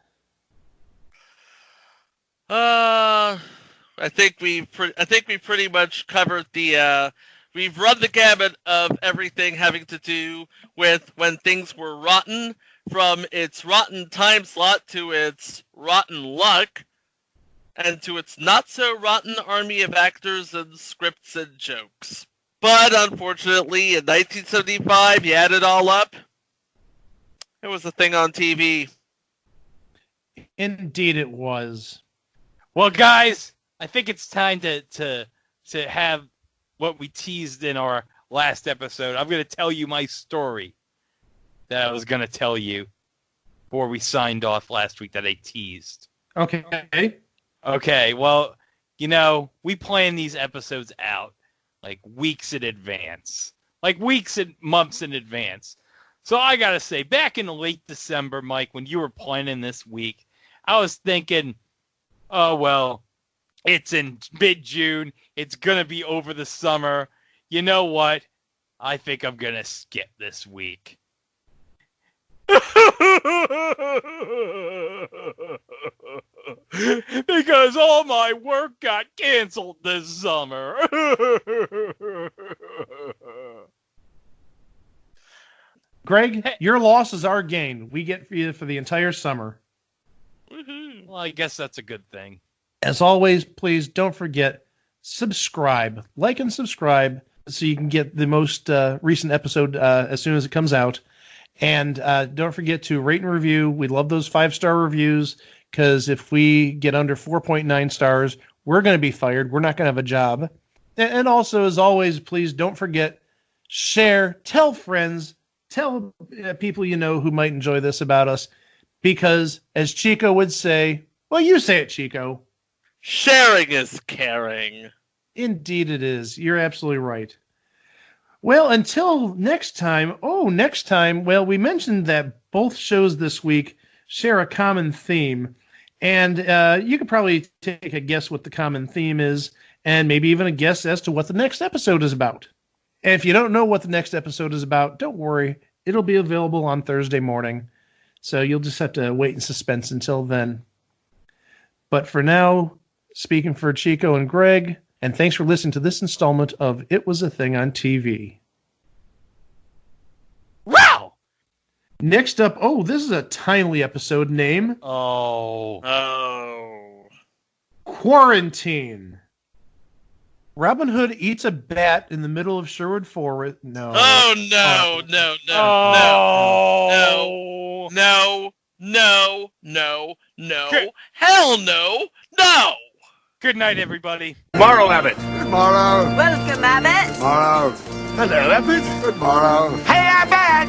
I think we pretty much covered the. We've run the gamut of everything having to do with When Things Were Rotten, from its rotten time slot to its rotten luck, and to its not-so-rotten army of actors and scripts and jokes. But unfortunately, in 1975, you add it all up, it was a thing on TV. Indeed it was. Well, guys, I think it's time to have what we teased in our last episode. I'm going to tell you my story that I was going to tell you before we signed off last week that I teased. Okay. Okay, well, you know, we plan these episodes out like weeks in advance. Like weeks and months in advance. So I got to say, back in late December, Mike, when you were planning this week, I was thinking, oh, well, it's in mid-June. It's going to be over the summer. You know what? I think I'm going to skip this week. Because all my work got canceled this summer. Greg, your loss is our gain. We get for you for the entire summer. Well, I guess that's a good thing. As always, please don't forget, subscribe. Like and subscribe so you can get the most recent episode as soon as it comes out. And don't forget to rate and review. We love those 5-star reviews, because if we get under 4.9 stars, we're going to be fired. We're not going to have a job. And also, as always, please don't forget, share, tell friends, tell people you know who might enjoy this about us. Because, as Chico would say, well, you say it, Chico. Sharing is caring. Indeed it is. You're absolutely right. Well, until next time. Well, we mentioned that both shows this week share a common theme. And you could probably take a guess what the common theme is, and maybe even a guess as to what the next episode is about. And if you don't know what the next episode is about, don't worry. It'll be available on Thursday morning. So you'll just have to wait in suspense until then. But for now, speaking for Chico and Greg, and thanks for listening to this installment of It Was a Thing on TV. Wow! Next up, this is a timely episode name. Quarantine. Robin Hood eats a bat in the middle of Sherwood Forest. No. Oh, no. Hell no. No. Good night, everybody. Tomorrow, Abbott. Good morrow. Welcome, Abbott. Good morrow. Hello, Abbott. Good morrow. Hey, Abbott!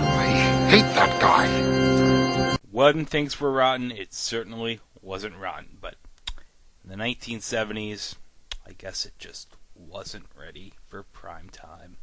I hate that guy. When things were rotten, it certainly wasn't rotten. But in the 1970s, I guess it just wasn't ready for prime time.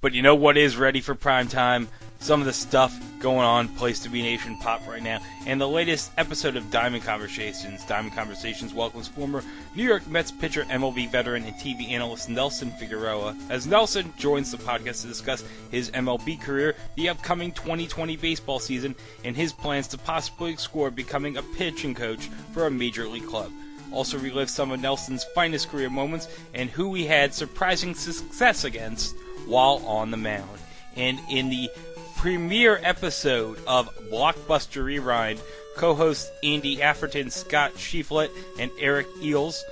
But you know what is ready for prime time? Some of the stuff going on Place to Be Nation Pop right now. And the latest episode of Diamond Conversations. Diamond Conversations welcomes former New York Mets pitcher, MLB veteran, and TV analyst Nelson Figueroa. As Nelson joins the podcast to discuss his MLB career, the upcoming 2020 baseball season, and his plans to possibly explore becoming a pitching coach for a major league club. Also relive some of Nelson's finest career moments and who he had surprising success against while on the mound. And in the premiere episode of Blockbuster Rewind, co-hosts Andy Afferton, Scott Shiflett, and Eric Eels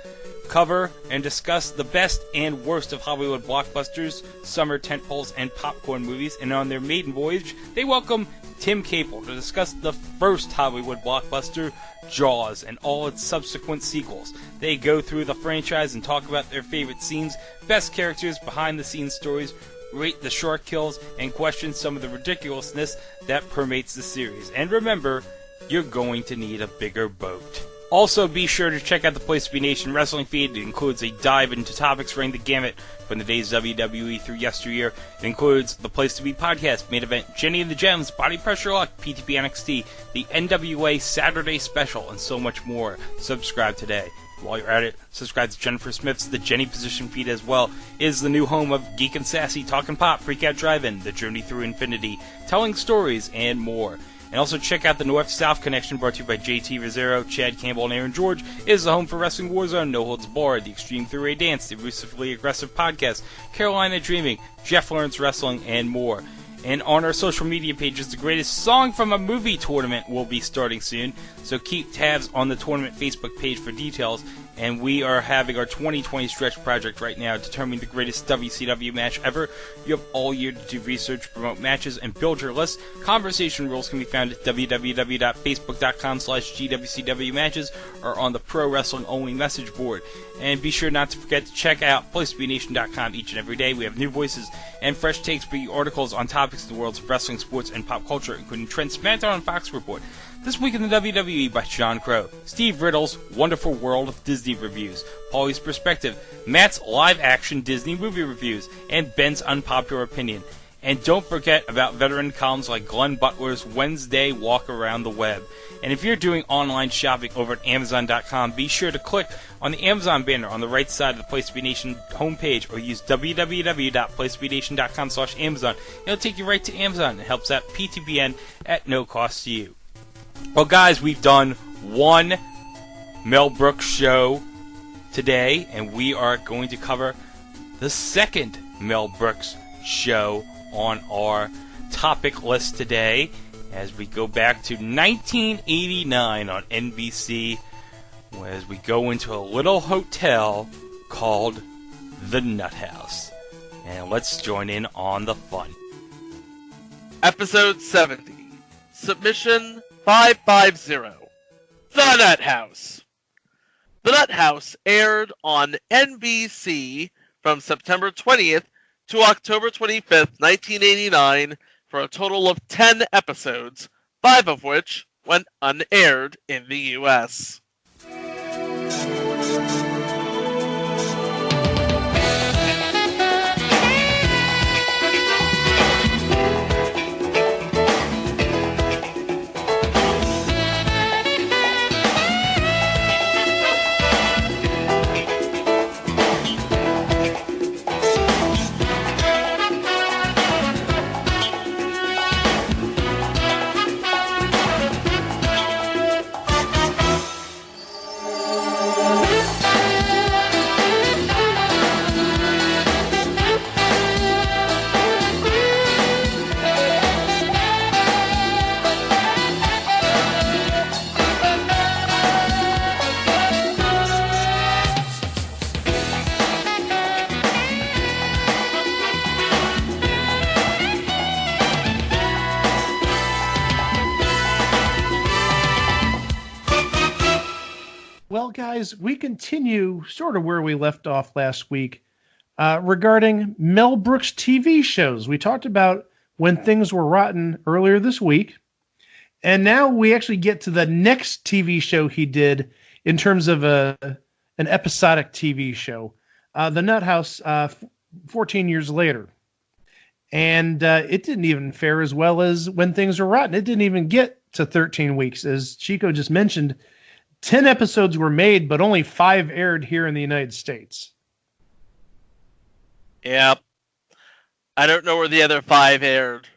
cover and discuss the best and worst of Hollywood blockbusters, summer tentpoles, and popcorn movies. And on their maiden voyage, they welcome Tim Capel to discuss the first Hollywood blockbuster, Jaws, and all its subsequent sequels. They go through the franchise and talk about their favorite scenes, best characters, behind-the-scenes stories, rate the shark kills, and question some of the ridiculousness that permeates the series. And remember, you're going to need a bigger boat. Also, be sure to check out the Place to Be Nation wrestling feed. It includes a dive into topics running the gamut from the days of WWE through yesteryear. It includes the Place to Be podcast, main event, Jenny and the Gems, Body Pressure Lock, PTP NXT, the NWA Saturday Special, and so much more. Subscribe today. While you're at it, subscribe to Jennifer Smith's The Jenny Position feed as well. It is the new home of Geek and Sassy, Talkin' Pop, Freak Out Drive-In, The Journey Through Infinity, Telling Stories, and more. And also check out the North-South Connection, brought to you by JT Rizzero, Chad Campbell, and Aaron George. It is the home for Wrestling Warzone, No Holds Barred, the Extreme 3-Way Dance, the Elusively Aggressive Podcast, Carolina Dreaming, Jeff Lawrence Wrestling, and more. And on our social media pages, the greatest song from a movie tournament will be starting soon. So keep tabs on the tournament Facebook page for details. And we are having our 2020 stretch project right now, determining the greatest WCW match ever. You have all year to do research, promote matches, and build your list. Conversation rules can be found at www.facebook.com/GWCW matches or on the Pro Wrestling Only message board. And be sure not to forget to check out PlaceToBeNation.com each and every day. We have new voices and fresh takes for you, articles on topics in the worlds of wrestling, sports, and pop culture, including Trent SmackDown and Fox Report. This Week in the WWE by John Crow, Steve Riddle's Wonderful World of Disney Reviews, Paulie's Perspective, Matt's live-action Disney movie reviews, and Ben's Unpopular Opinion. And don't forget about veteran columns like Glenn Butler's Wednesday Walk Around the Web. And if you're doing online shopping over at Amazon.com, be sure to click on the Amazon banner on the right side of the Place to Be Nation homepage, or use www.placetobenation.com/Amazon. It'll take you right to Amazon. It helps out PTPN at no cost to you. Well, guys, we've done one Mel Brooks show today, and we are going to cover the second Mel Brooks show on our topic list today as we go back to 1989 on NBC, as we go into a little hotel called the Nutt House. And let's join in on the fun. Episode 70. Submission 550. The Nutt House. The Nutt House aired on NBC from September 20th to October 25th, 1989, for a total of 10 episodes, 5 of which went unaired in the U.S. Well, guys, we continue sort of where we left off last week regarding Mel Brooks TV shows. We talked about When Things Were Rotten earlier this week, and now we actually get to the next TV show he did in terms of an episodic TV show, The Nutt House, 14 years later. And it didn't even fare as well as When Things Were Rotten. It didn't even get to 13 weeks. As Chico just mentioned, 10 episodes were made, but only 5 aired here in the United States. Yep. I don't know where the other 5 aired.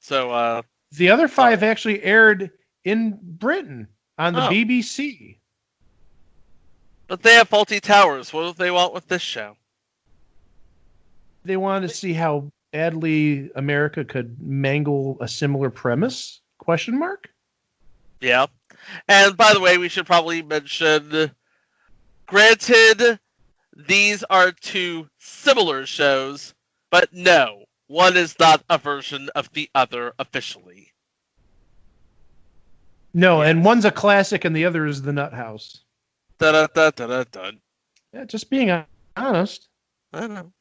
So, the other 5 actually aired in Britain on the BBC. But they have faulty towers. What do they want with this show? They wanted to see how badly America could mangle a similar premise? Question mark? Yeah. And by the way, we should probably mention, granted, these are 2 similar shows, but no, one is not a version of the other officially. No, yes. And one's a classic and the other is the Nutt House. Dun. Yeah, just being honest. I know.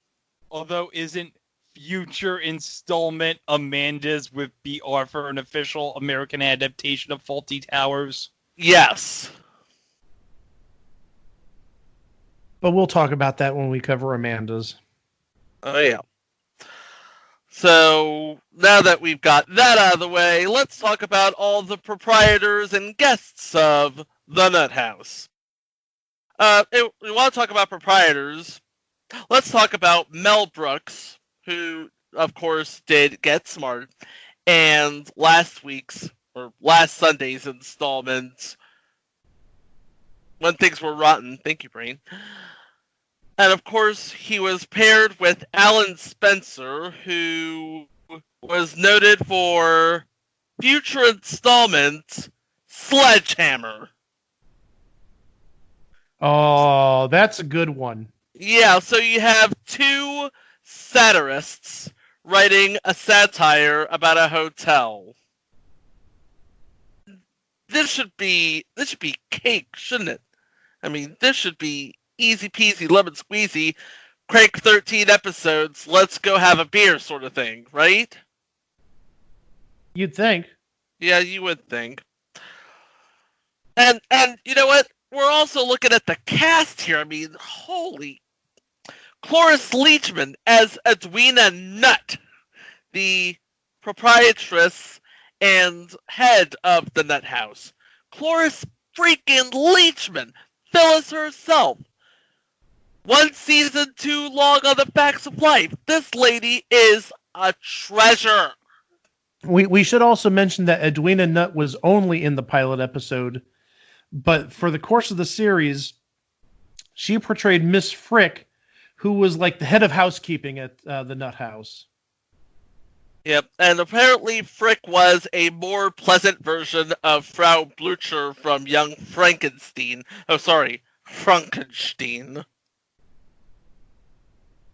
Although, isn't future installment Amanda's with B. Arthur an official American adaptation of Faulty Towers? Yes. But we'll talk about that when we cover Amanda's. Oh, yeah. So, now that we've got that out of the way, let's talk about all the proprietors and guests of the Nutt House. We want to talk about proprietors. Let's talk about Mel Brooks, who, of course, did Get Smart, and last Sunday's installment, When Things Were Rotten. Thank you, Brain. And, of course, he was paired with Alan Spencer, who was noted for future installment, Sledgehammer. Oh, that's a good one. Yeah, so you have 2 satirists writing a satire about a hotel. This should be cake, shouldn't it? I mean, this should be easy peasy, lemon squeezy, crank 13 episodes, let's go have a beer sort of thing, right? You'd think. Yeah, you would think. And you know what? We're also looking at the cast here. I mean, holy... Cloris Leachman as Edwina Nutt, the proprietress and head of the Nutt House. Cloris freaking Leachman, Phyllis herself. 1 season too long on the Facts of Life. This lady is a treasure. We should also mention that Edwina Nutt was only in the pilot episode But for the course of the series, she portrayed Miss Frick, who was like the head of housekeeping at the Nutt House. Yep, and apparently Frick was a more pleasant version of Frau Blucher from Young Frankenstein. Oh, sorry, Frankenstein.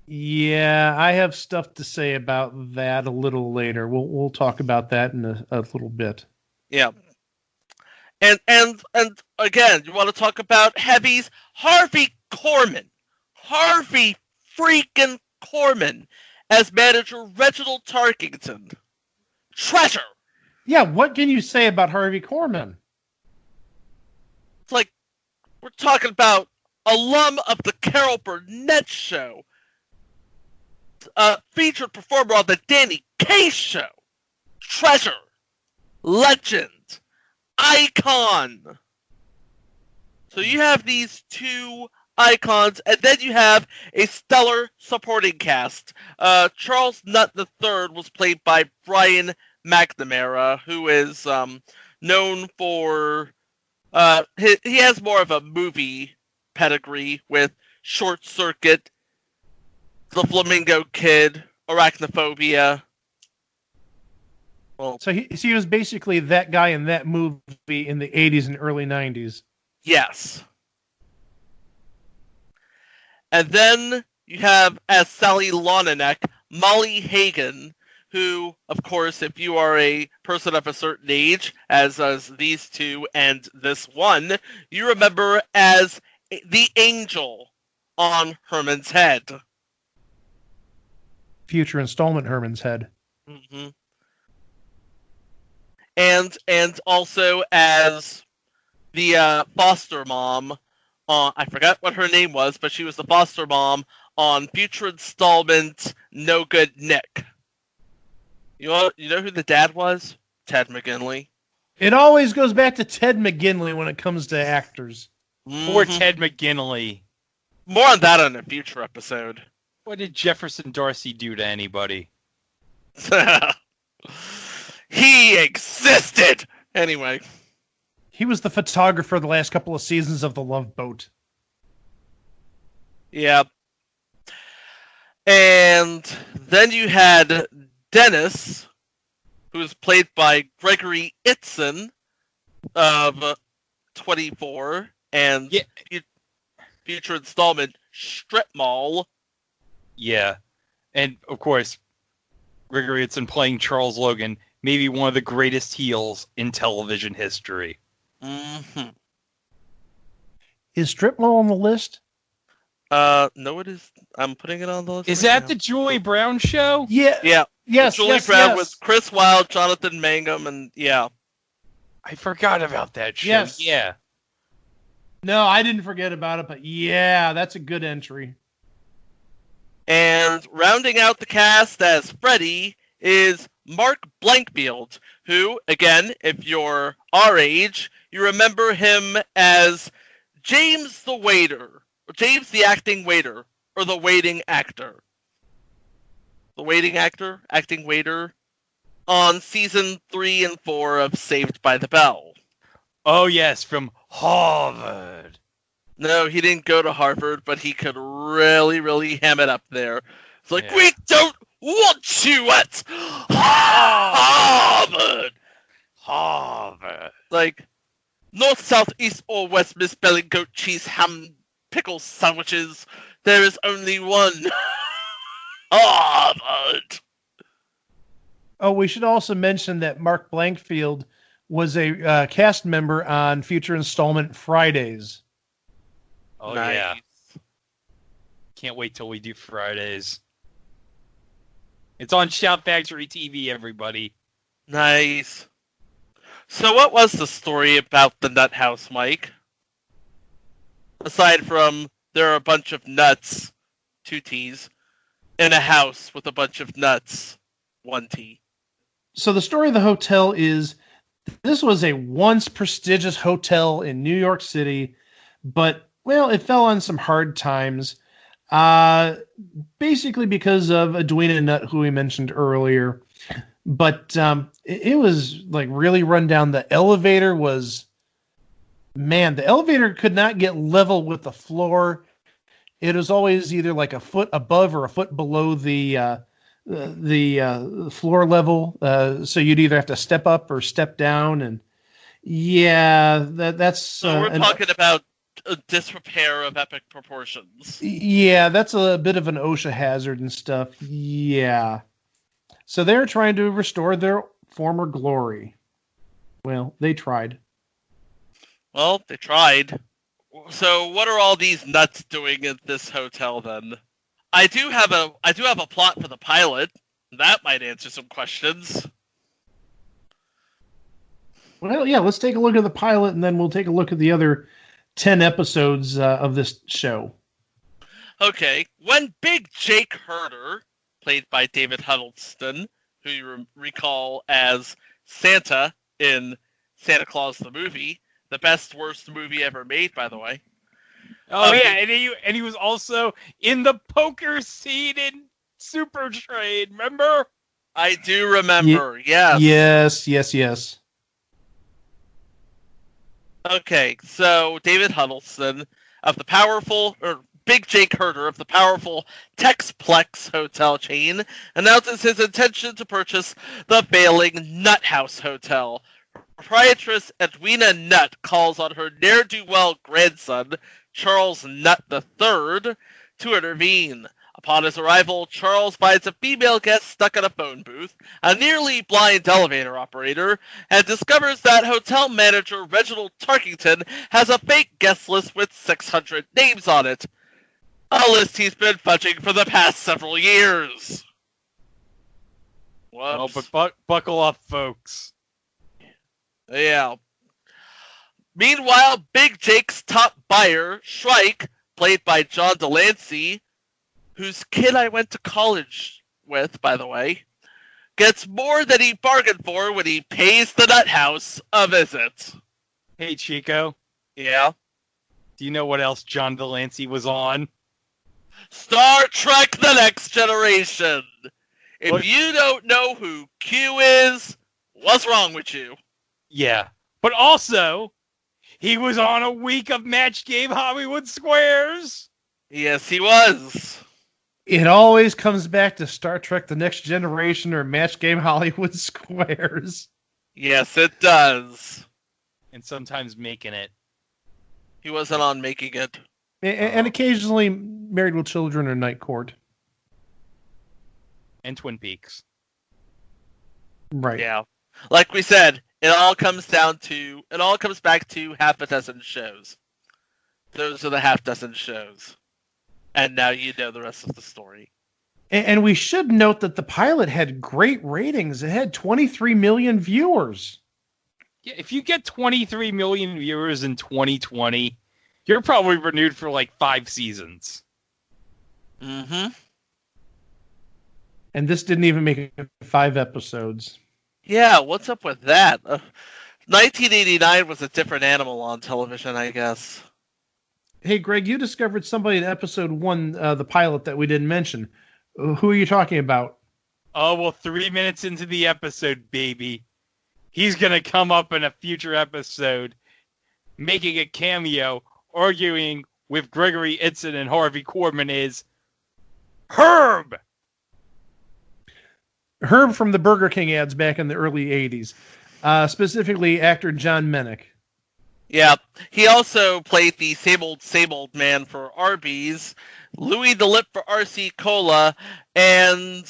Yeah, I have stuff to say about that a little later. We'll talk about that in a little bit. Yeah. And again, you want to talk about heavies? Harvey Korman. Harvey freaking Korman as manager Reginald Tarkington. Treasure. Yeah, what can you say about Harvey Korman? It's like, we're talking about alum of the Carol Burnett Show. Featured performer on the Danny Kaye Show. Treasure. Legend. Icon. So you have these two icons, and then you have a stellar supporting cast. Charles Nutt III was played by Brian McNamara, who is known for... he has more of a movie pedigree with Short Circuit, The Flamingo Kid, Arachnophobia. Well, so he was basically that guy in that movie in the 80s and early 90s. Yes. And then you have, as Sally Launeneck, Molly Hagan, who, of course, if you are a person of a certain age, as these two and this one, you remember as the angel on Herman's Head. Future installment Herman's Head. Mm-hmm. And also as the foster mom. I forgot what her name was, but she was the foster mom on future installment No Good Nick. You know who the dad was? Ted McGinley. It always goes back to Ted McGinley when it comes to actors. Poor Ted McGinley. More on that on a future episode. What did Jefferson Darcy do to anybody? He existed! Anyway. He was the photographer the last couple of seasons of The Love Boat. Yeah. And then you had Dennis, who was played by Gregory Itzen of 24, and future installment Strip Mall. Yeah. And, of course, Gregory Itzen playing Charles Logan, maybe one of the greatest heels in television history. Mm-hmm. Is Strip Mall on the list? No, it is. I'm putting it on the list. Is that the Julie Brown show? Yeah. Yeah. Yes. Julie Brown with Chris Wilde, Jonathan Mangum, and yeah. I forgot about that show. Yes. Yeah. No, I didn't forget about it, but yeah, that's a good entry. And rounding out the cast as Freddy is Mark Blankfield, who, again, if you're our age, you remember him as James the waiter, or James the acting waiter, or the waiting actor. The waiting actor, acting waiter, on season 3 and 4 of Saved by the Bell. Oh, yes, from Harvard. No, he didn't go to Harvard, but he could really, really ham it up there. It's like, we don't want you at Harvard! Harvard. Like, north, south, east, or west, Miss Belly, goat, cheese, ham, pickle sandwiches. There is only one. Harvard! Oh, we should also mention that Mark Blankfield was a cast member on future installment Fridays. Oh, nice. Yeah. Can't wait till we do Fridays. It's on Shout Factory TV, everybody. Nice. So what was the story about the Nutt House, Mike? Aside from there are a bunch of nuts, 2 T's, in a house with a bunch of nuts, 1 T. So the story of the hotel is, this was a once prestigious hotel in New York City, but, well, it fell on some hard times. Basically because of Edwina Nutt, who we mentioned earlier. But it was like really run down. The elevator was Man, the elevator could not get level with the floor. It was always either like a foot above or a foot below the floor level. So you'd either have to step up or step down. And yeah, that's... So we're talking about a disrepair of epic proportions. Yeah, that's a bit of an OSHA hazard and stuff. Yeah. So they're trying to restore their former glory. Well, they tried. Well, they tried. So what are all these nuts doing at this hotel then? I do have a plot for the pilot. That might answer some questions. Well, yeah, let's take a look at the pilot, and then we'll take a look at the other 10 episodes of this show. Okay, when Big Jake Herder, played by David Huddleston, who you recall as Santa in Santa Claus the Movie, the best worst movie ever made, by the way. Oh yeah, and he was also in the poker scene in Super Trade. Remember? I do remember. Yes. Yes. Okay, so David Huddleston of the powerful, or Big Jake Herder of the powerful Texplex hotel chain announces his intention to purchase the failing Nutt House hotel. Proprietress Edwina Nutt calls on her ne'er-do-well grandson, Charles Nutt III, to intervene. Upon his arrival, Charles finds a female guest stuck in a phone booth, a nearly blind elevator operator, and discovers that hotel manager Reginald Tarkington has a fake guest list with 600 names on it. A list he's been fudging for the past several years. Whoops. Oh, but buckle up, folks. Yeah. Meanwhile, Big Jake's top buyer, Shrike, played by John Delancey, whose kid I went to college with, by the way, gets more than he bargained for when he pays the Nutt House a visit. Hey, Chico. Yeah? Do you know what else John Delancey was on? Star Trek The Next Generation. If What? you don't know who Q is, what's wrong with you? Yeah. But also, he was on a week of Match Game Hollywood Squares. Yes, he was. It always comes back to Star Trek The Next Generation or Match Game Hollywood Squares. Yes, it does. And sometimes making it. He wasn't on Making It. And occasionally Married with Children or Night Court. And Twin Peaks. Right. Yeah. Like we said, it all comes back to half a dozen shows. Those are the half dozen shows. And now you know the rest of the story. And we should note that the pilot had great ratings. It had 23 million viewers. Yeah, if you get 23 million viewers in 2020, you're probably renewed for like 5 seasons. Mm-hmm. And this didn't even make it 5 episodes. Yeah, what's up with that? 1989 was a different animal on television, I guess. Hey, Greg, you discovered somebody in episode 1, the pilot, that we didn't mention. Who are you talking about? Oh, well, 3 minutes into the episode, baby. He's going to come up in a future episode, making a cameo, arguing with Gregory Itzin and Harvey Korman is Herb! Herb from the Burger King ads back in the early 80s. Specifically, actor John Menick. Yeah, he also played the same old man for Arby's, Louis the Lip for RC Cola, and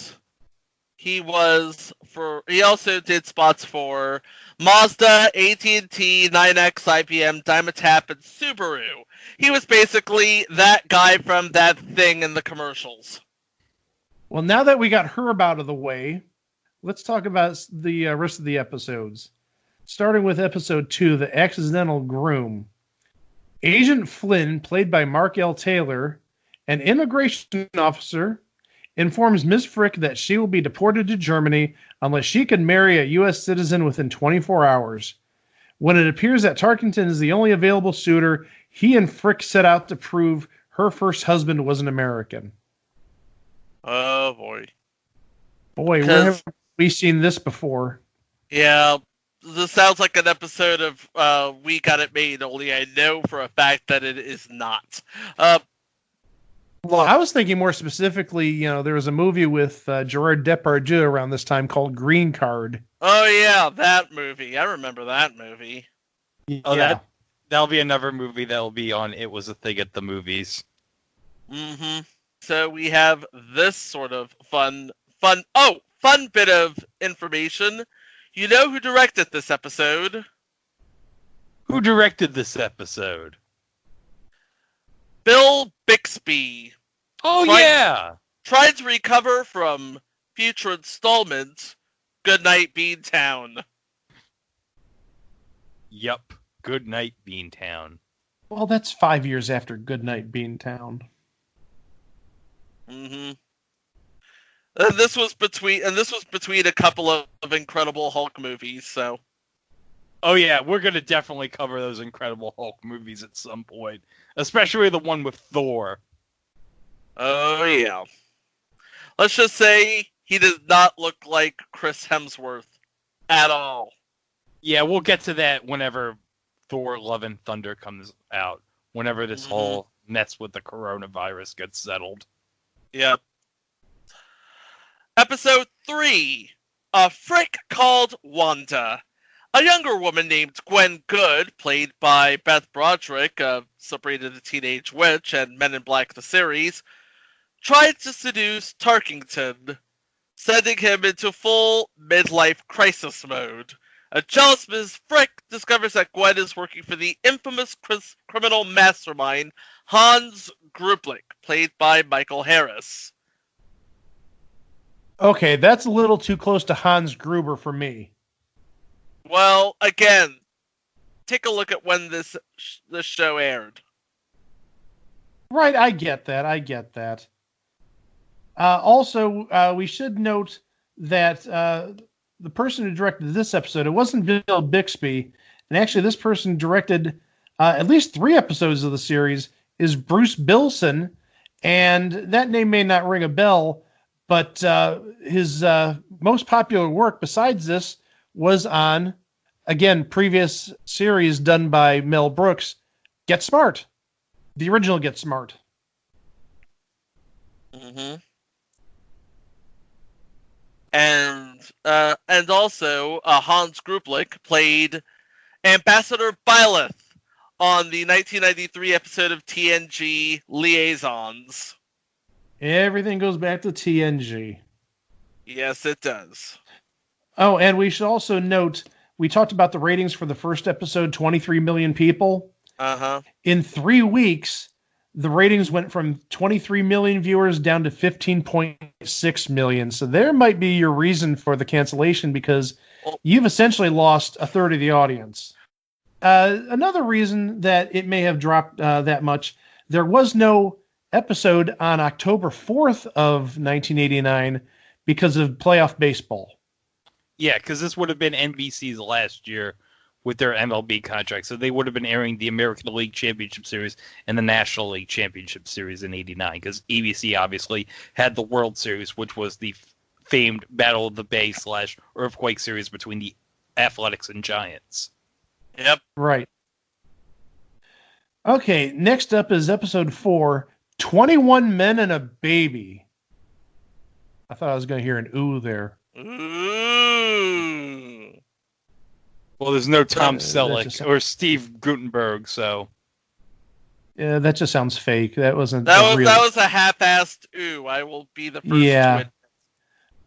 he also did spots for Mazda, AT&T, 9X, IBM, Dymatap, and Subaru. He was basically that guy from that thing in the commercials. Well, now that we got Herb out of the way, let's talk about the rest of the episodes. Starting with episode 2, The Accidental Groom. Agent Flynn, played by Mark L. Taylor, an immigration officer, informs Ms. Frick that she will be deported to Germany unless she can marry a U.S. citizen within 24 hours. When it appears that Tarkington is the only available suitor, he and Frick set out to prove her first husband was an American. Oh, boy. Boy, where have we seen this before? Yeah, This sounds like an episode of We Got It Made, only I know for a fact that it is not. Well, I was thinking more specifically, there was a movie with Gerard Depardieu around this time called Green Card. Oh, yeah, that movie. I remember that movie. Oh, yeah. that'll be another movie that'll be on It Was a Thing at the Movies. Mm-hmm. So we have this sort of fun bit of information. You know who directed this episode? Who directed this episode? Bill Bixby. Oh, yeah! Tried to recover from future installment, Goodnight Beantown. Yup. Goodnight Beantown. Well, that's 5 years after Goodnight Beantown. Mm-hmm. And this was between a couple of Incredible Hulk movies, so. Oh yeah, we're gonna definitely cover those Incredible Hulk movies at some point, especially the one with Thor. Oh yeah. Let's just say he does not look like Chris Hemsworth at all. Yeah, we'll get to that whenever Thor: Love and Thunder comes out. Whenever this whole mess with the coronavirus gets settled. Yep. Episode 3. A Frick Called Wanda. A younger woman named Gwen Good, played by Beth Broderick of Sabrina the Teenage Witch and Men in Black the series, tried to seduce Tarkington, sending him into full midlife crisis mode. A jealous Ms. Frick discovers that Gwen is working for the infamous criminal mastermind Hans Grublick, played by Michael Harris. Okay, that's a little too close to Hans Gruber for me. Well, again, take a look at when this show aired. Right, I get that. Also, we should note that the person who directed this episode, it wasn't Bill Bixby, and actually this person directed at least 3 episodes of the series, is Bruce Bilson, and that name may not ring a bell, but his most popular work besides this was on, again, previous series done by Mel Brooks, Get Smart. The original Get Smart. Mm-hmm. And also Hans Grublick played Ambassador Byleth on the 1993 episode of TNG Liaisons. Everything goes back to TNG. Yes, it does. Oh, and we should also note, we talked about the ratings for the first episode, 23 million people. Uh-huh. In 3 weeks, the ratings went from 23 million viewers down to 15.6 million. So there might be your reason for the cancellation, because you've essentially lost a third of the audience. Another reason that it may have dropped that much, there was no episode on October 4th of 1989 because of playoff baseball. Yeah, because this would have been NBC's last year with their MLB contract, so they would have been airing the American League Championship Series and the National League Championship Series in '89, because ABC obviously had the World Series, which was the famed Battle of the Bay / Earthquake Series between the Athletics and Giants. Yep. Right. Okay, next up is episode 4, 21 Men and a Baby. I thought I was going to hear an ooh there. Ooh. Well, there's no Tom Selleck or Steve Guttenberg, so. Yeah, that just sounds fake. That wasn't. That was a half-assed ooh. I will be the first to admit.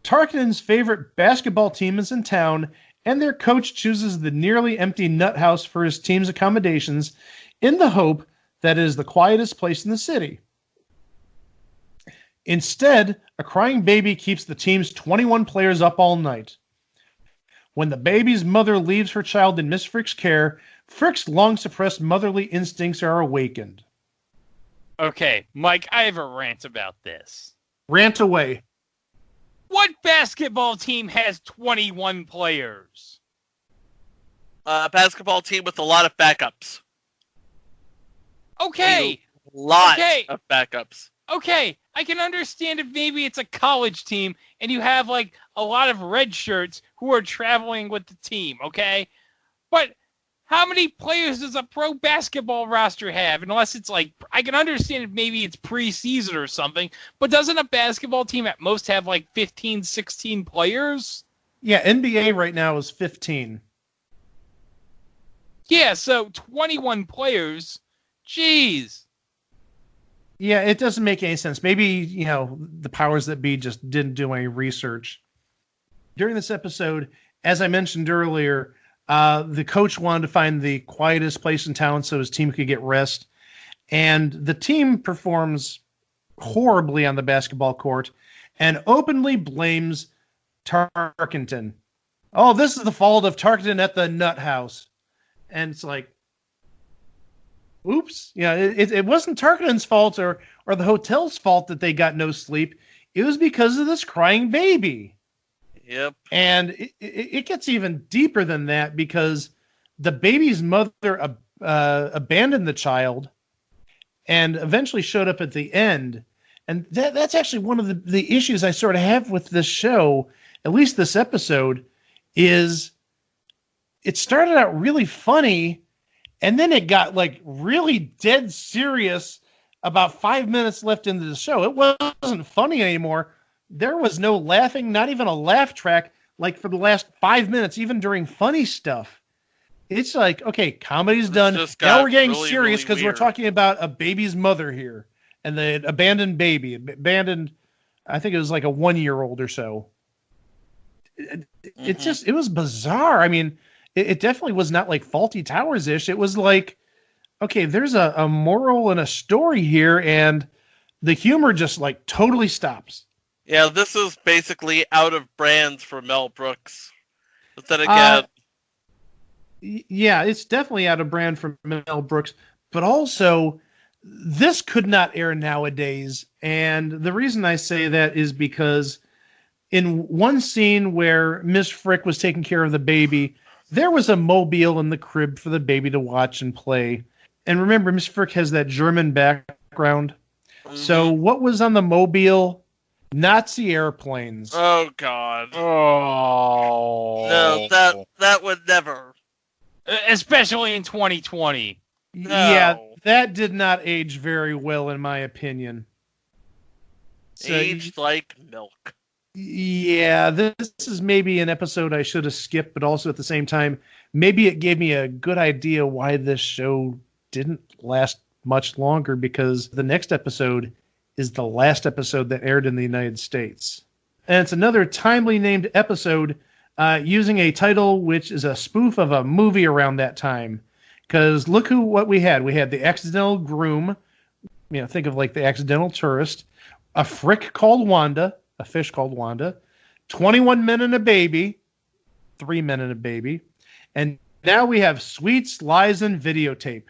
Tarkenton's favorite basketball team is in town, and their coach chooses the nearly empty Nutt House for his team's accommodations in the hope that it is the quietest place in the city. Instead, a crying baby keeps the team's 21 players up all night. When the baby's mother leaves her child in Miss Frick's care, Frick's long-suppressed motherly instincts are awakened. Okay, Mike, I have a rant about this. Rant away. What basketball team has 21 players? A basketball team with a lot of backups. Okay. A lot of backups. okay, I can understand if maybe it's a college team and you have like a lot of red shirts who are traveling with the team, okay? But how many players does a pro basketball roster have? Unless it's like, I can understand if maybe it's preseason or something, but doesn't a basketball team at most have like 15, 16 players? Yeah, NBA right now is 15. Yeah, so 21 players. Jeez. Yeah, it doesn't make any sense. Maybe, the powers that be just didn't do any research. During this episode, as I mentioned earlier, the coach wanted to find the quietest place in town so his team could get rest. And the team performs horribly on the basketball court and openly blames Tarkenton. Oh, this is the fault of Tarkenton at the Nutt House. And it's like, oops. It wasn't Tarkenton's fault or the hotel's fault that they got no sleep. It was because of this crying baby. Yep. And it gets even deeper than that because the baby's mother abandoned the child and eventually showed up at the end. And that's actually one of the issues I sort of have with this show, at least this episode, is it started out really funny and then it got like really dead serious about 5 minutes left into the show. It wasn't funny anymore. There was no laughing, not even a laugh track, like for the last 5 minutes, even during funny stuff. It's like, okay, comedy's done. Now we're getting really, serious because really we're talking about a baby's mother here and the abandoned baby. I think it was like a 1-year-old or so. It was bizarre. I mean, it definitely was not like Faulty Towers-ish. It was like, okay, there's a moral and a story here, and the humor just like totally stops. Yeah, this is basically out of brands for Mel Brooks. But then again... yeah, it's definitely out of brand for Mel Brooks. But also, this could not air nowadays. And the reason I say that is because in one scene where Miss Frick was taking care of the baby, there was a mobile in the crib for the baby to watch and play. And remember, Miss Frick has that German background. Mm-hmm. So what was on the mobile? Nazi airplanes. Oh, God. Oh. No, that would never. Especially in 2020. No. Yeah, that did not age very well, in my opinion. Aged like milk. Yeah, this is maybe an episode I should have skipped, but also at the same time, maybe it gave me a good idea why this show didn't last much longer, because the next episode is the last episode that aired in the United States. And it's another timely named episode using a title which is a spoof of a movie around that time. Because look what we had. We had The Accidental Groom. Think of like The Accidental Tourist. A Frick Called Wanda. A Fish Called Wanda. 21 Men and a Baby. 3 Men and a Baby. And now we have Sweets, Lies, and Videotape.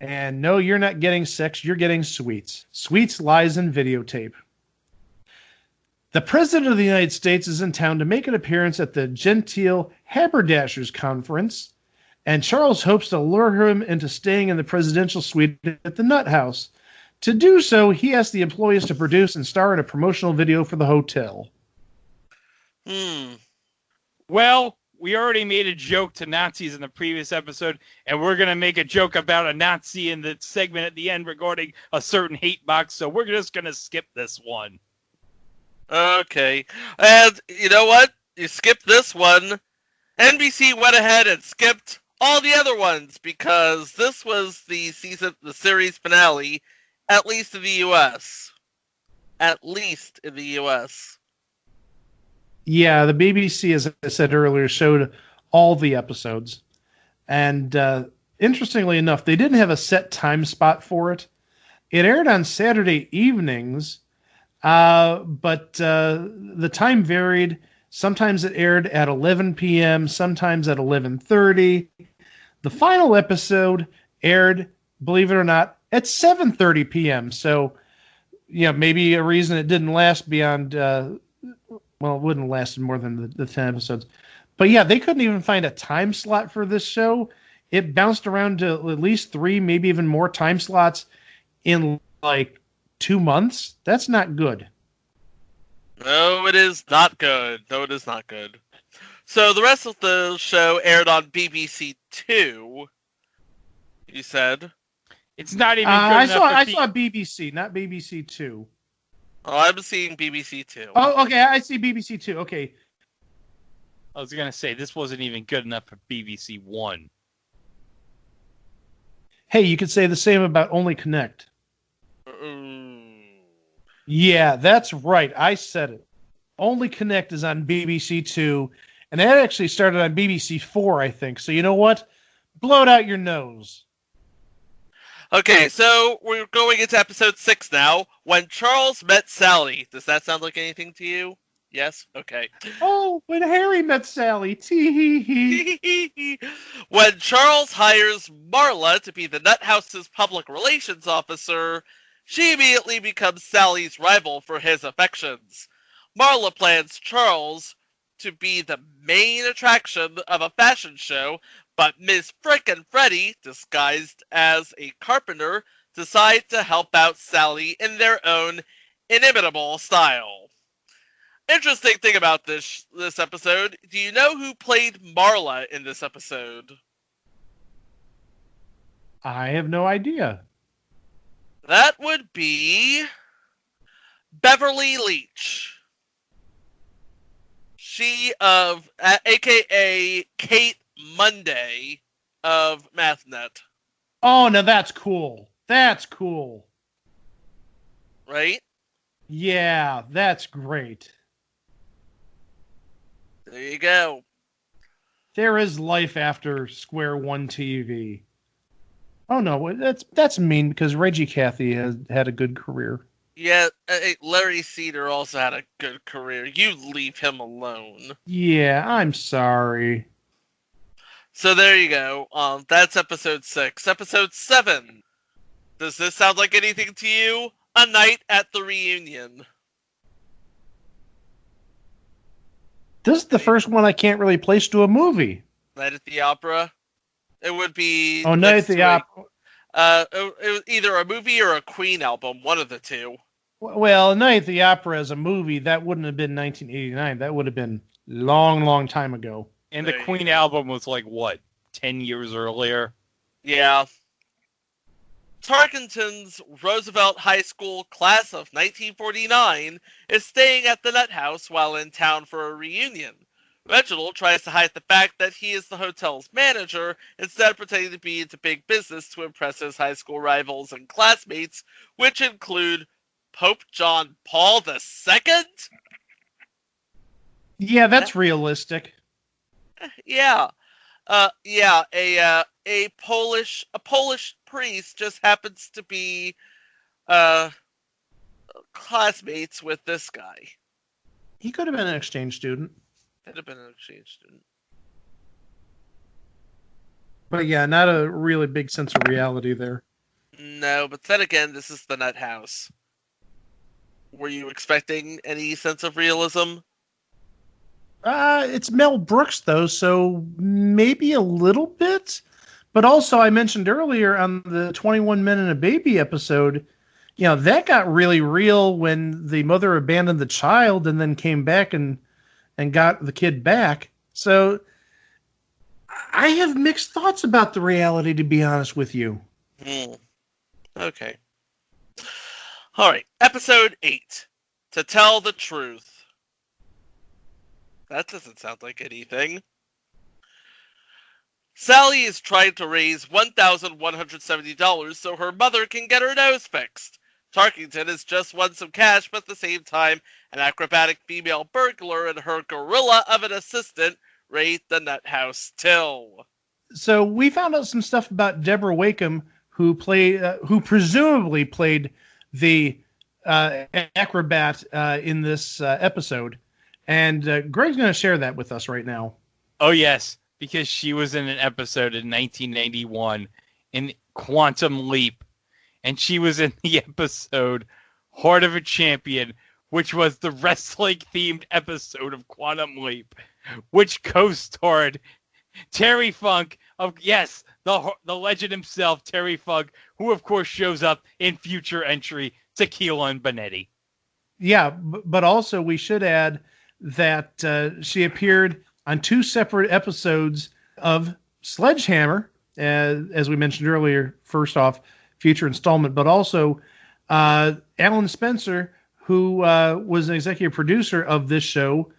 And no, you're not getting sex, you're getting sweets. Sweets, Lies, and Videotape. The President of the United States is in town to make an appearance at the Gentile Haberdashers Conference, and Charles hopes to lure him into staying in the presidential suite at the Nutt House. To do so, he asks the employees to produce and star in a promotional video for the hotel. Well, we already made a joke to Nazis in the previous episode, and we're going to make a joke about a Nazi in the segment at the end regarding a certain hate box, so we're just going to skip this one. Okay. And you know what? You skipped this one. NBC went ahead and skipped all the other ones because this was the series finale, at least in the U.S. At least in the U.S. Yeah, the BBC, as I said earlier, showed all the episodes. And interestingly enough, they didn't have a set time spot for it. It aired on Saturday evenings, but the time varied. Sometimes it aired at 11 p.m., sometimes at 11:30. The final episode aired, believe it or not, at 7:30 p.m. So, maybe a reason it didn't last beyond... well, it wouldn't have lasted more than the 10 episodes. But yeah, they couldn't even find a time slot for this show. It bounced around to at least 3, maybe even more time slots in like 2 months? That's not good. No, it is not good. No, it is not good. So the rest of the show aired on BBC Two. You said it's not even. Good I enough saw BBC, not BBC Two. Oh, I'm seeing BBC Two. Oh, okay. I see BBC Two. Okay. I was gonna say this wasn't even good enough for BBC One. Hey, you could say the same about Only Connect. Yeah, that's right. I said it. Only Connect is on BBC Two, and that actually started on BBC Four, I think. So you know what? Blow it out your nose. Okay, so we're going into episode 6 now. When Charles met Sally. Does that sound like anything to you? Yes? Okay. Oh, when Harry met Sally. Tee-hee-hee. When Charles hires Marla to be the Nutt House's public relations officer, she immediately becomes Sally's rival for his affections. Marla plans Charles to be the main attraction of a fashion show, but Miss Frick and Freddy, disguised as a carpenter, decide to help out Sally in their own inimitable style. Interesting thing about this episode, do you know who played Marla in this episode? I have no idea. That would be Beverly Leach. She aka Kate Monday of MathNet. Oh, now that's cool. That's cool. Right? Yeah, that's great. There you go. There is life after Square One TV. Oh no, that's mean because Reggie Cathy has had a good career. Yeah, Larry Cedar also had a good career. You leave him alone. Yeah, I'm sorry. So there you go. That's episode 6. Episode 7. Does this sound like anything to you? A Night at the Reunion. This is the first one I can't really place to a movie. Night at the Opera. It would be. Oh, Night at the Opera. It was either a movie or a Queen album, one of the two. Well, Night at the Opera as a movie, that wouldn't have been 1989. That would have been long, long time ago. And the Queen album was like, what, 10 years earlier? Yeah. Tarkenton's Roosevelt High School class of 1949 is staying at the Nutt House while in town for a reunion. Reginald tries to hide the fact that he is the hotel's manager, instead of pretending to be into big business to impress his high school rivals and classmates, which include Pope John Paul II? Yeah, that's realistic. Yeah. A Polish priest just happens to be classmates with this guy. He could have been an exchange student. Could have been an exchange student. But yeah, not a really big sense of reality there. No, but then again, this is the Nutt House. Were you expecting any sense of realism? It's Mel Brooks, though, so maybe a little bit. But also, I mentioned earlier on the 21 Men and a Baby episode, you know, that got really real when the mother abandoned the child and then came back and got the kid back. So I have mixed thoughts about the reality, to be honest with you. Okay. All right. Episode 8. To Tell the Truth. That doesn't sound like anything. Sally is trying to raise $1,170 so her mother can get her nose fixed. Tarkington has just won some cash, but at the same time, an acrobatic female burglar and her gorilla of an assistant raid the Nutt House till. So we found out some stuff about Deborah Wakeham, who presumably played the acrobat in this episode. And Greg's going to share that with us right now. Oh, yes, because she was in an episode in 1991 in Quantum Leap. And she was in the episode Heart of a Champion, which was the wrestling-themed episode of Quantum Leap, which co-starred Terry Funk of, yes, the legend himself, Terry Funk, who, of course, shows up in future entry Tequila and Benetti. Yeah, but also we should add that she appeared on 2 separate episodes of Sledgehammer, as we mentioned earlier, first off, future installment, but also Alan Spencer, who was an executive producer of this show,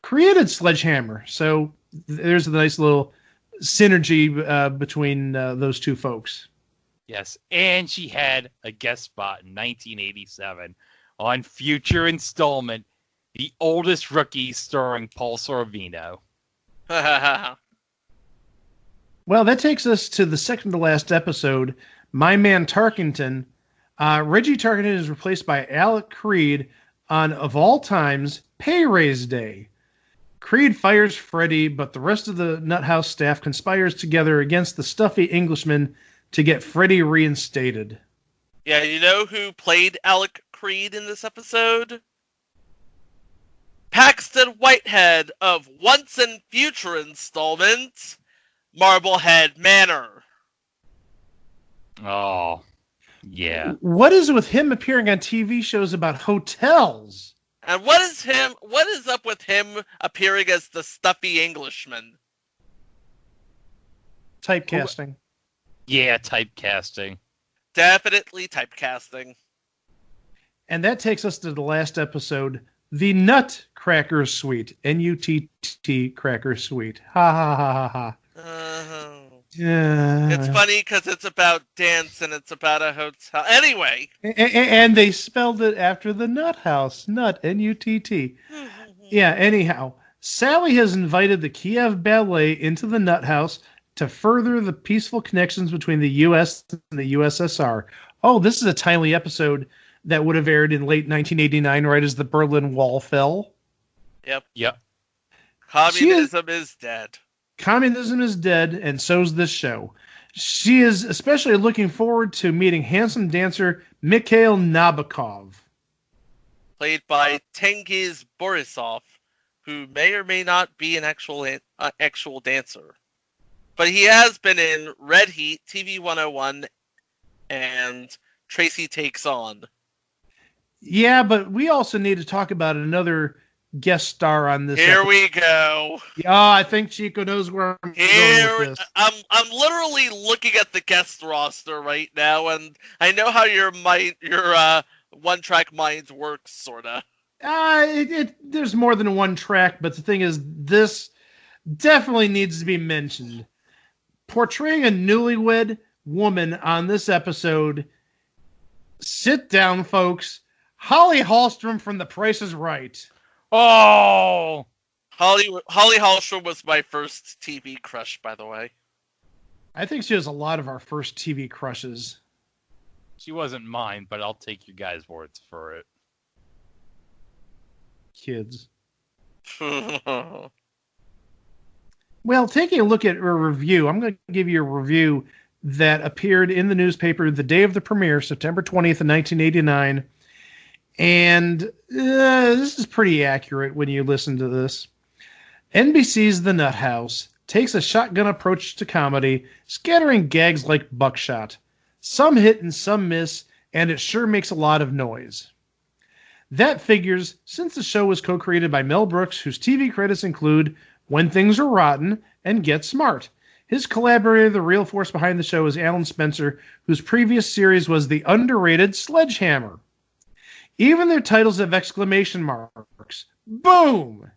created Sledgehammer. So there's a nice little synergy between those 2 folks. Yes, and she had a guest spot in 1987 on future installment, The Oldest Rookie, starring Paul Sorvino. Well, that takes us to the second to last episode, My Man Tarkington. Reggie Tarkington is replaced by Alec Creed on, of all times, Pay Raise Day. Creed fires Freddy, but the rest of the Nutt House staff conspires together against the stuffy Englishman to get Freddy reinstated. Yeah, you know who played Alec Creed in this episode? Paxton Whitehead of Once and Future installment, Marblehead Manor. Oh, yeah. What is with him appearing on TV shows about hotels? And what is up with him appearing as the stuffy Englishman? Typecasting. Yeah, typecasting. Definitely typecasting. And that takes us to the last episode, The Nutcracker Suite. N-U-T-T Cracker Suite. Ha ha ha ha ha. It's funny because it's about dance and it's about a hotel. Anyway. And they spelled it after the Nutt House. Nut, N-U-T-T. Yeah, anyhow. Sally has invited the Kiev Ballet into the Nutt House to further the peaceful connections between the U.S. and the USSR. Oh, this is a timely episode that would have aired in late 1989, right as the Berlin Wall fell. Yep. Communism is dead. Communism is dead, and so's this show. She is especially looking forward to meeting handsome dancer Mikhail Nabokov. Played by Tengiz Borisov, who may or may not be an actual dancer. But he has been in Red Heat, TV 101, and Tracy Takes On. Yeah, but we also need to talk about another guest star on this. Here we go. Oh, I think Chico knows where I'm going with this. I'm literally looking at the guest roster right now, and I know how your one-track mind works, sorta. There's more than one track, but the thing is, this definitely needs to be mentioned. Portraying a newlywed woman on this episode, sit down, folks. Holly Hallstrom from The Price is Right. Oh! Holly Hallstrom was my first TV crush, by the way. I think she was a lot of our first TV crushes. She wasn't mine, but I'll take your guys' words for it. Kids. Well, taking a look at a review, I'm going to give you a review that appeared in the newspaper the day of the premiere, September 20th of 1989. And this is pretty accurate when you listen to this. NBC's The Nutt House takes a shotgun approach to comedy, scattering gags like buckshot. Some hit and some miss, and it sure makes a lot of noise. That figures, since the show was co-created by Mel Brooks, whose TV credits include When Things Are Rotten and Get Smart. His collaborator, the real force behind the show, is Alan Spencer, whose previous series was the underrated Sledgehammer. Even their titles have exclamation marks. Boom!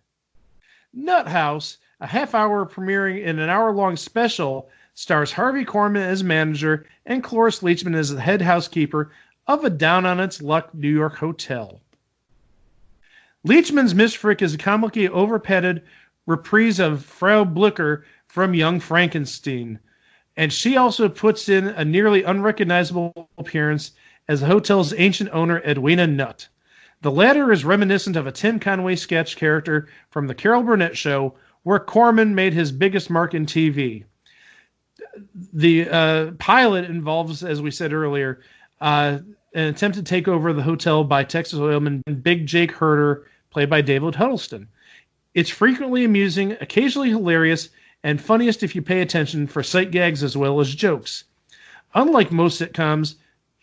Nutt House, a half-hour premiering in an hour-long special, stars Harvey Korman as manager and Cloris Leachman as the head housekeeper of a down-on-its-luck New York hotel. Leachman's Miss Frick is a comically overpetted reprise of Frau Blicker from Young Frankenstein, and she also puts in a nearly unrecognizable appearance as the hotel's ancient owner, Edwina Nutt. The latter is reminiscent of a Tim Conway sketch character from The Carol Burnett Show, where Corman made his biggest mark in TV. The pilot involves, as we said earlier, an attempted takeover of the hotel by Texas oilman Big Jake Herder, played by David Huddleston. It's frequently amusing, occasionally hilarious, and funniest if you pay attention for sight gags as well as jokes. Unlike most sitcoms,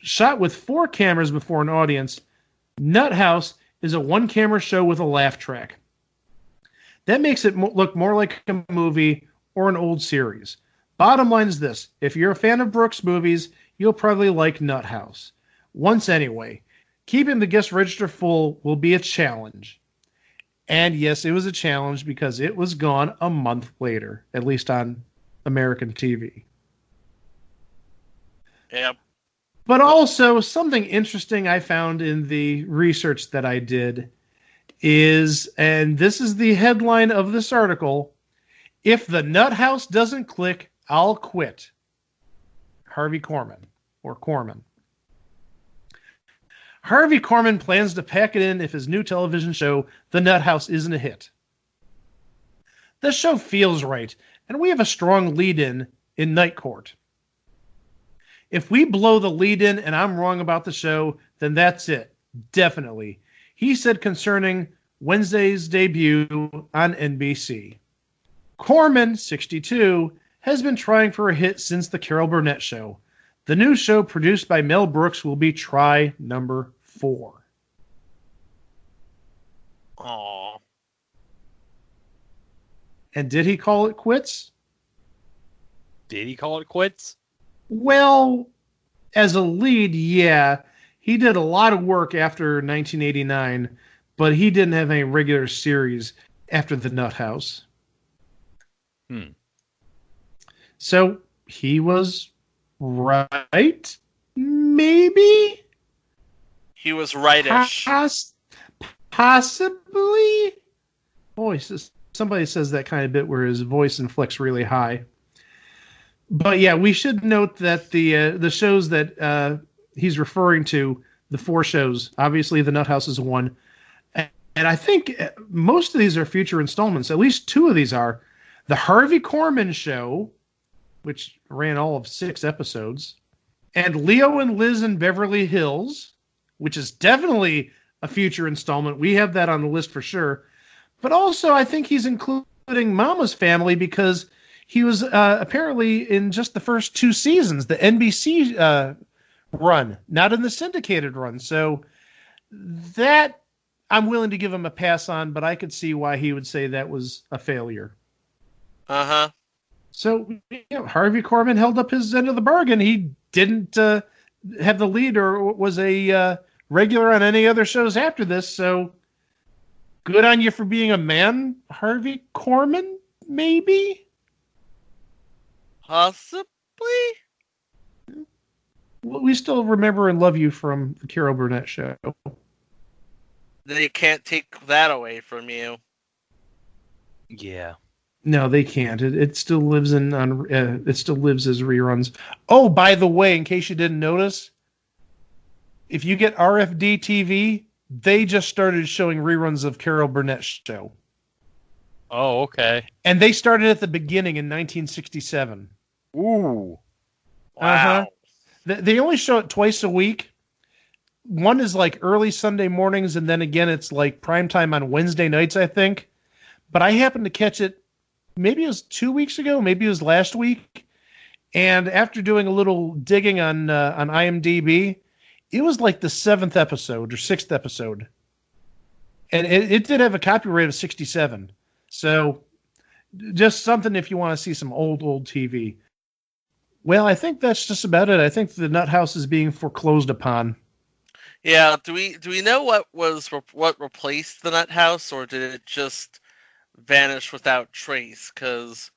shot with 4 cameras before an audience, Nutt House is a 1-camera show with a laugh track. That makes it look more like a movie or an old series. Bottom line is this. If you're a fan of Brooks movies, you'll probably like Nutt House. Once anyway. Keeping the guest register full will be a challenge. And yes, it was a challenge because it was gone a month later, at least on American TV. Yep. But also, something interesting I found in the research that I did is, and this is the headline of this article, "If the Nutt House doesn't click, I'll quit." Harvey Korman, or Korman. Harvey Korman plans to pack it in if his new television show, The Nutt House, isn't a hit. The show feels right, and we have a strong lead-in Night Court. If we blow the lead-in and I'm wrong about the show, then that's it. Definitely. He said concerning Wednesday's debut on NBC. Korman, 62, has been trying for a hit since The Carol Burnett Show. The new show, produced by Mel Brooks, will be try number 4. Aww. And did he call it quits? Did he call it quits? Well, as a lead, yeah. He did a lot of work after 1989, but he didn't have any regular series after The Nutt House. So he was right? Maybe? He was rightish. Possibly? Boy, somebody says that kind of bit where his voice inflects really high. But yeah, we should note that the shows that he's referring to, the 4 shows, obviously the Nutt House is one. And I think most of these are future installments. At least 2 of these are. The Harvey Korman Show, which ran all of 6 episodes, and Leo and Liz in Beverly Hills, which is definitely a future installment. We have that on the list for sure. But also, I think he's including Mama's Family because he was apparently in just the first 2 seasons, the NBC run, not in the syndicated run. So that I'm willing to give him a pass on, but I could see why he would say that was a failure. Uh-huh. So, Harvey Korman held up his end of the bargain. He didn't have the lead or was a regular on any other shows after this. So, good on you for being a man, Harvey Korman, maybe? Possibly? Well, we still remember and love you from the Carol Burnett Show. They can't take that away from you. Yeah. No, they can't. It still lives it still lives as reruns. Oh, by the way, in case you didn't notice, if you get RFD TV, they just started showing reruns of Carol Burnett's show. Oh, okay. And they started at the beginning in 1967. Ooh. Wow. Uh-huh. They only show it twice a week. One is like early Sunday mornings, and then again it's like primetime on Wednesday nights, I think. But I happened to catch it, maybe it was 2 weeks ago, maybe it was last week. And after doing a little digging on IMDb, it was like the 7th episode or 6th episode. And it did have a copyright of 67. So just something if you want to see some old TV. Well, I think that's just about it. I think the Nutt House is being foreclosed upon. Yeah, do we know what replaced the Nutt House, or did it just vanish without trace? Because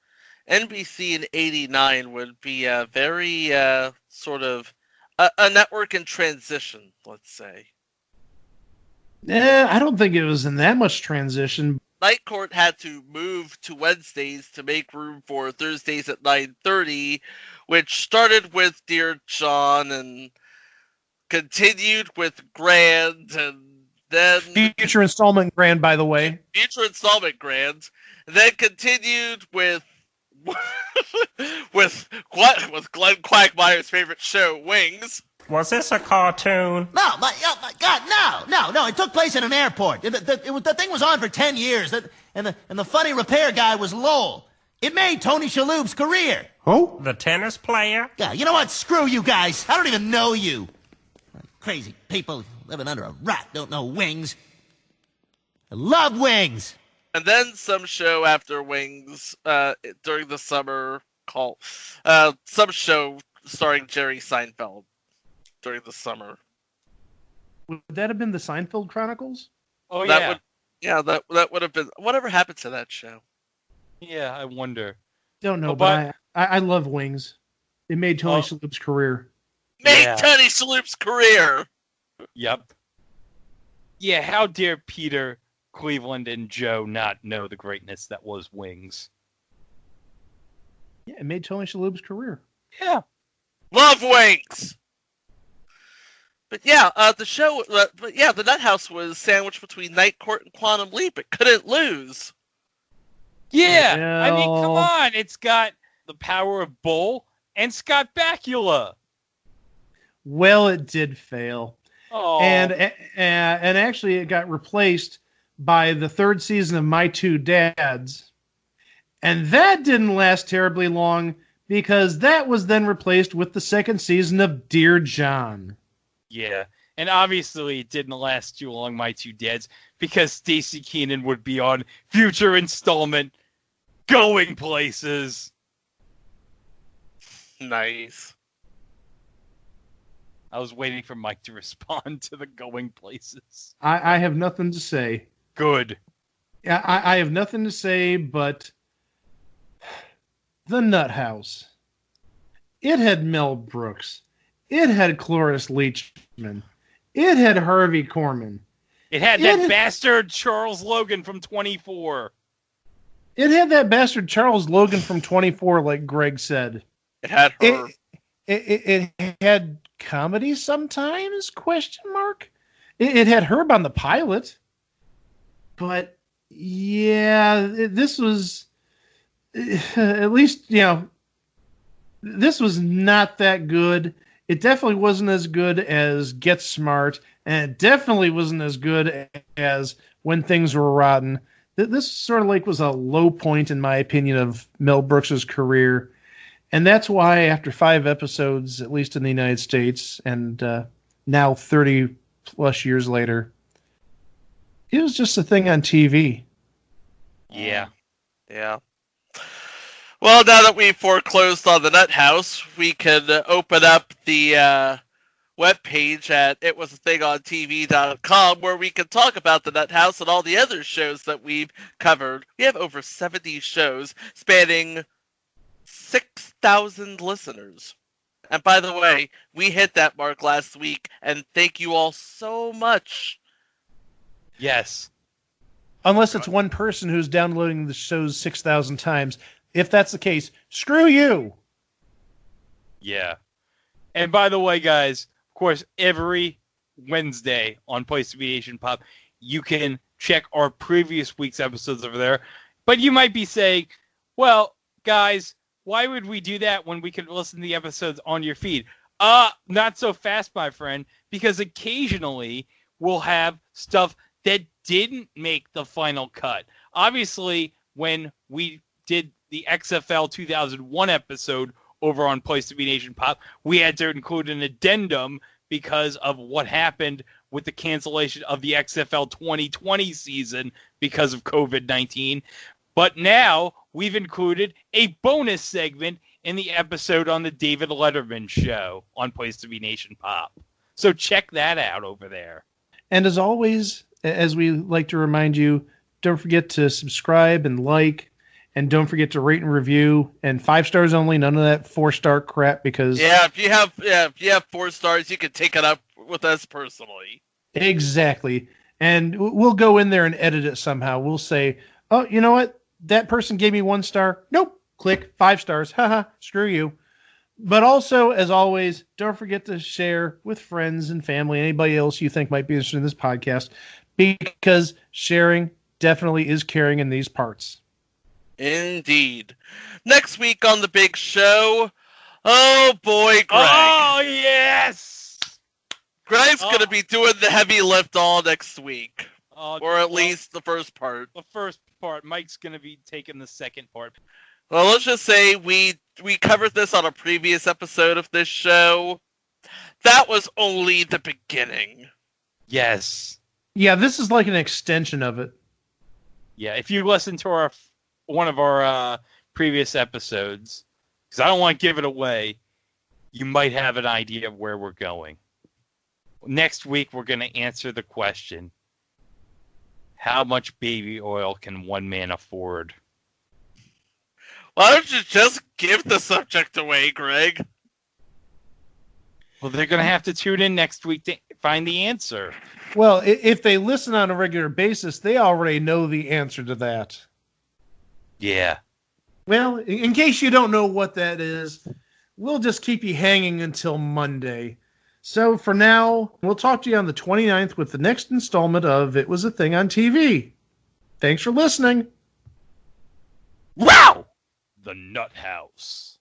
NBC in '89 would be a very sort of a network in transition, let's say. I don't think it was in that much transition. Night Court had to move to Wednesdays to make room for Thursdays at 9:30, which started with Dear John and continued with Grand, and then Future installment Grand, by the way. Future installment Grand, and then continued with with Glenn Quagmire's favorite show, Wings. Was this a cartoon? No, my God, no. It took place in an airport. The thing was on for 10 years, and the funny repair guy was Lowell. It made Tony Shalhoub's career. Who? The tennis player? Yeah, you know what? Screw you guys. I don't even know you. Crazy people living under a rock don't know Wings. I love Wings. And then some show after Wings during the summer called some show starring Jerry Seinfeld during the summer. Would that have been the Seinfeld Chronicles? Oh, that that would have been. Whatever happened to that show? Yeah, I wonder. Don't know, but I love Wings. It made Tony Shalhoub's career. Tony Shalhoub's career. Yep. Yeah, how dare Peter, Cleveland, and Joe not know the greatness that was Wings? Yeah, it made Tony Shalhoub's career. Yeah. Love Wings! But yeah, the Nutt House was sandwiched between Night Court and Quantum Leap. It couldn't lose. Yeah, I mean, come on. It's got the power of Bull and Scott Bakula. Well, it did fail. Oh. And actually it got replaced by the third season of My Two Dads. And that didn't last terribly long because that was then replaced with the second season of Dear John. Yeah, and obviously it didn't last too long, My Two Dads, because Stacey Keenan would be on future installment Going Places. Nice. I was waiting for Mike to respond to the Going Places. I have nothing to say. Good. I have nothing to say, but the Nutt House. It had Mel Brooks. It had Cloris Leachman. It had Harvey Korman. It had that bastard Charles Logan from 24. It had that bastard Charles Logan from 24, like Greg said. It had her. It had comedy sometimes, ? It had Herb on the pilot. But, yeah, this was, at least, this was not that good. It definitely wasn't as good as Get Smart, and it definitely wasn't as good as When Things Were Rotten. This sort of like was a low point, in my opinion, of Mel Brooks's career. And that's why after 5 episodes, at least in the United States, and now 30 plus years later, it was just a thing on TV. Yeah. Yeah. Well, now that we've foreclosed on the Nutt House, we can open up the webpage at itwasathingontv.com where we can talk about the Nutt House and all the other shows that we've covered. We have over 70 shows spanning 6,000 listeners. And by the way, we hit that mark last week, and thank you all so much. Yes. Unless it's one person who's downloading the shows 6,000 times. If that's the case, screw you. Yeah. And by the way, guys, of course, every Wednesday on Place to Be Nation Pop, you can check our previous week's episodes over there. But you might be saying, well, guys, why would we do that when we can listen to the episodes on your feed? Not so fast, my friend, because occasionally we'll have stuff that didn't make the final cut. Obviously, when we did the XFL 2001 episode over on Place to Be Nation Pop, we had to include an addendum because of what happened with the cancellation of the XFL 2020 season because of COVID-19. But now we've included a bonus segment in the episode on the David Letterman show on Place to Be Nation Pop. So check that out over there. And as always, as we like to remind you, don't forget to subscribe and like. And don't forget to rate and review, and 5 stars only. None of that 4-star crap, because if you have 4 stars, you can take it up with us personally. Exactly, and we'll go in there and edit it somehow. We'll say, oh, you know what? That person gave me 1 star. Nope. Click 5 stars. Haha. Screw you. But also, as always, don't forget to share with friends and family, anybody else you think might be interested in this podcast, because sharing definitely is caring in these parts. Indeed. Next week on the big show, oh boy, Greg. Oh, yes! Greg's going to be doing the heavy lift all next week. Or at least the first part. The first part. Mike's going to be taking the second part. Well, let's just say we covered this on a previous episode of this show. that was only the beginning. Yes. Yeah, this is like an extension of it. Yeah, if you listen to one of our previous episodes, because I don't want to give it away, you might have an idea of where we're going. Next week, we're going to answer the question, how much baby oil can one man afford? Why don't you just give the subject away, Greg? Well, they're going to have to tune in next week to find the answer. Well, if they listen on a regular basis, they already know the answer to that. Yeah. Well, in case you don't know what that is, we'll just keep you hanging until Monday. So for now, we'll talk to you on the 29th with the next installment of It Was a Thing on TV. Thanks for listening. Wow! The Nutt House.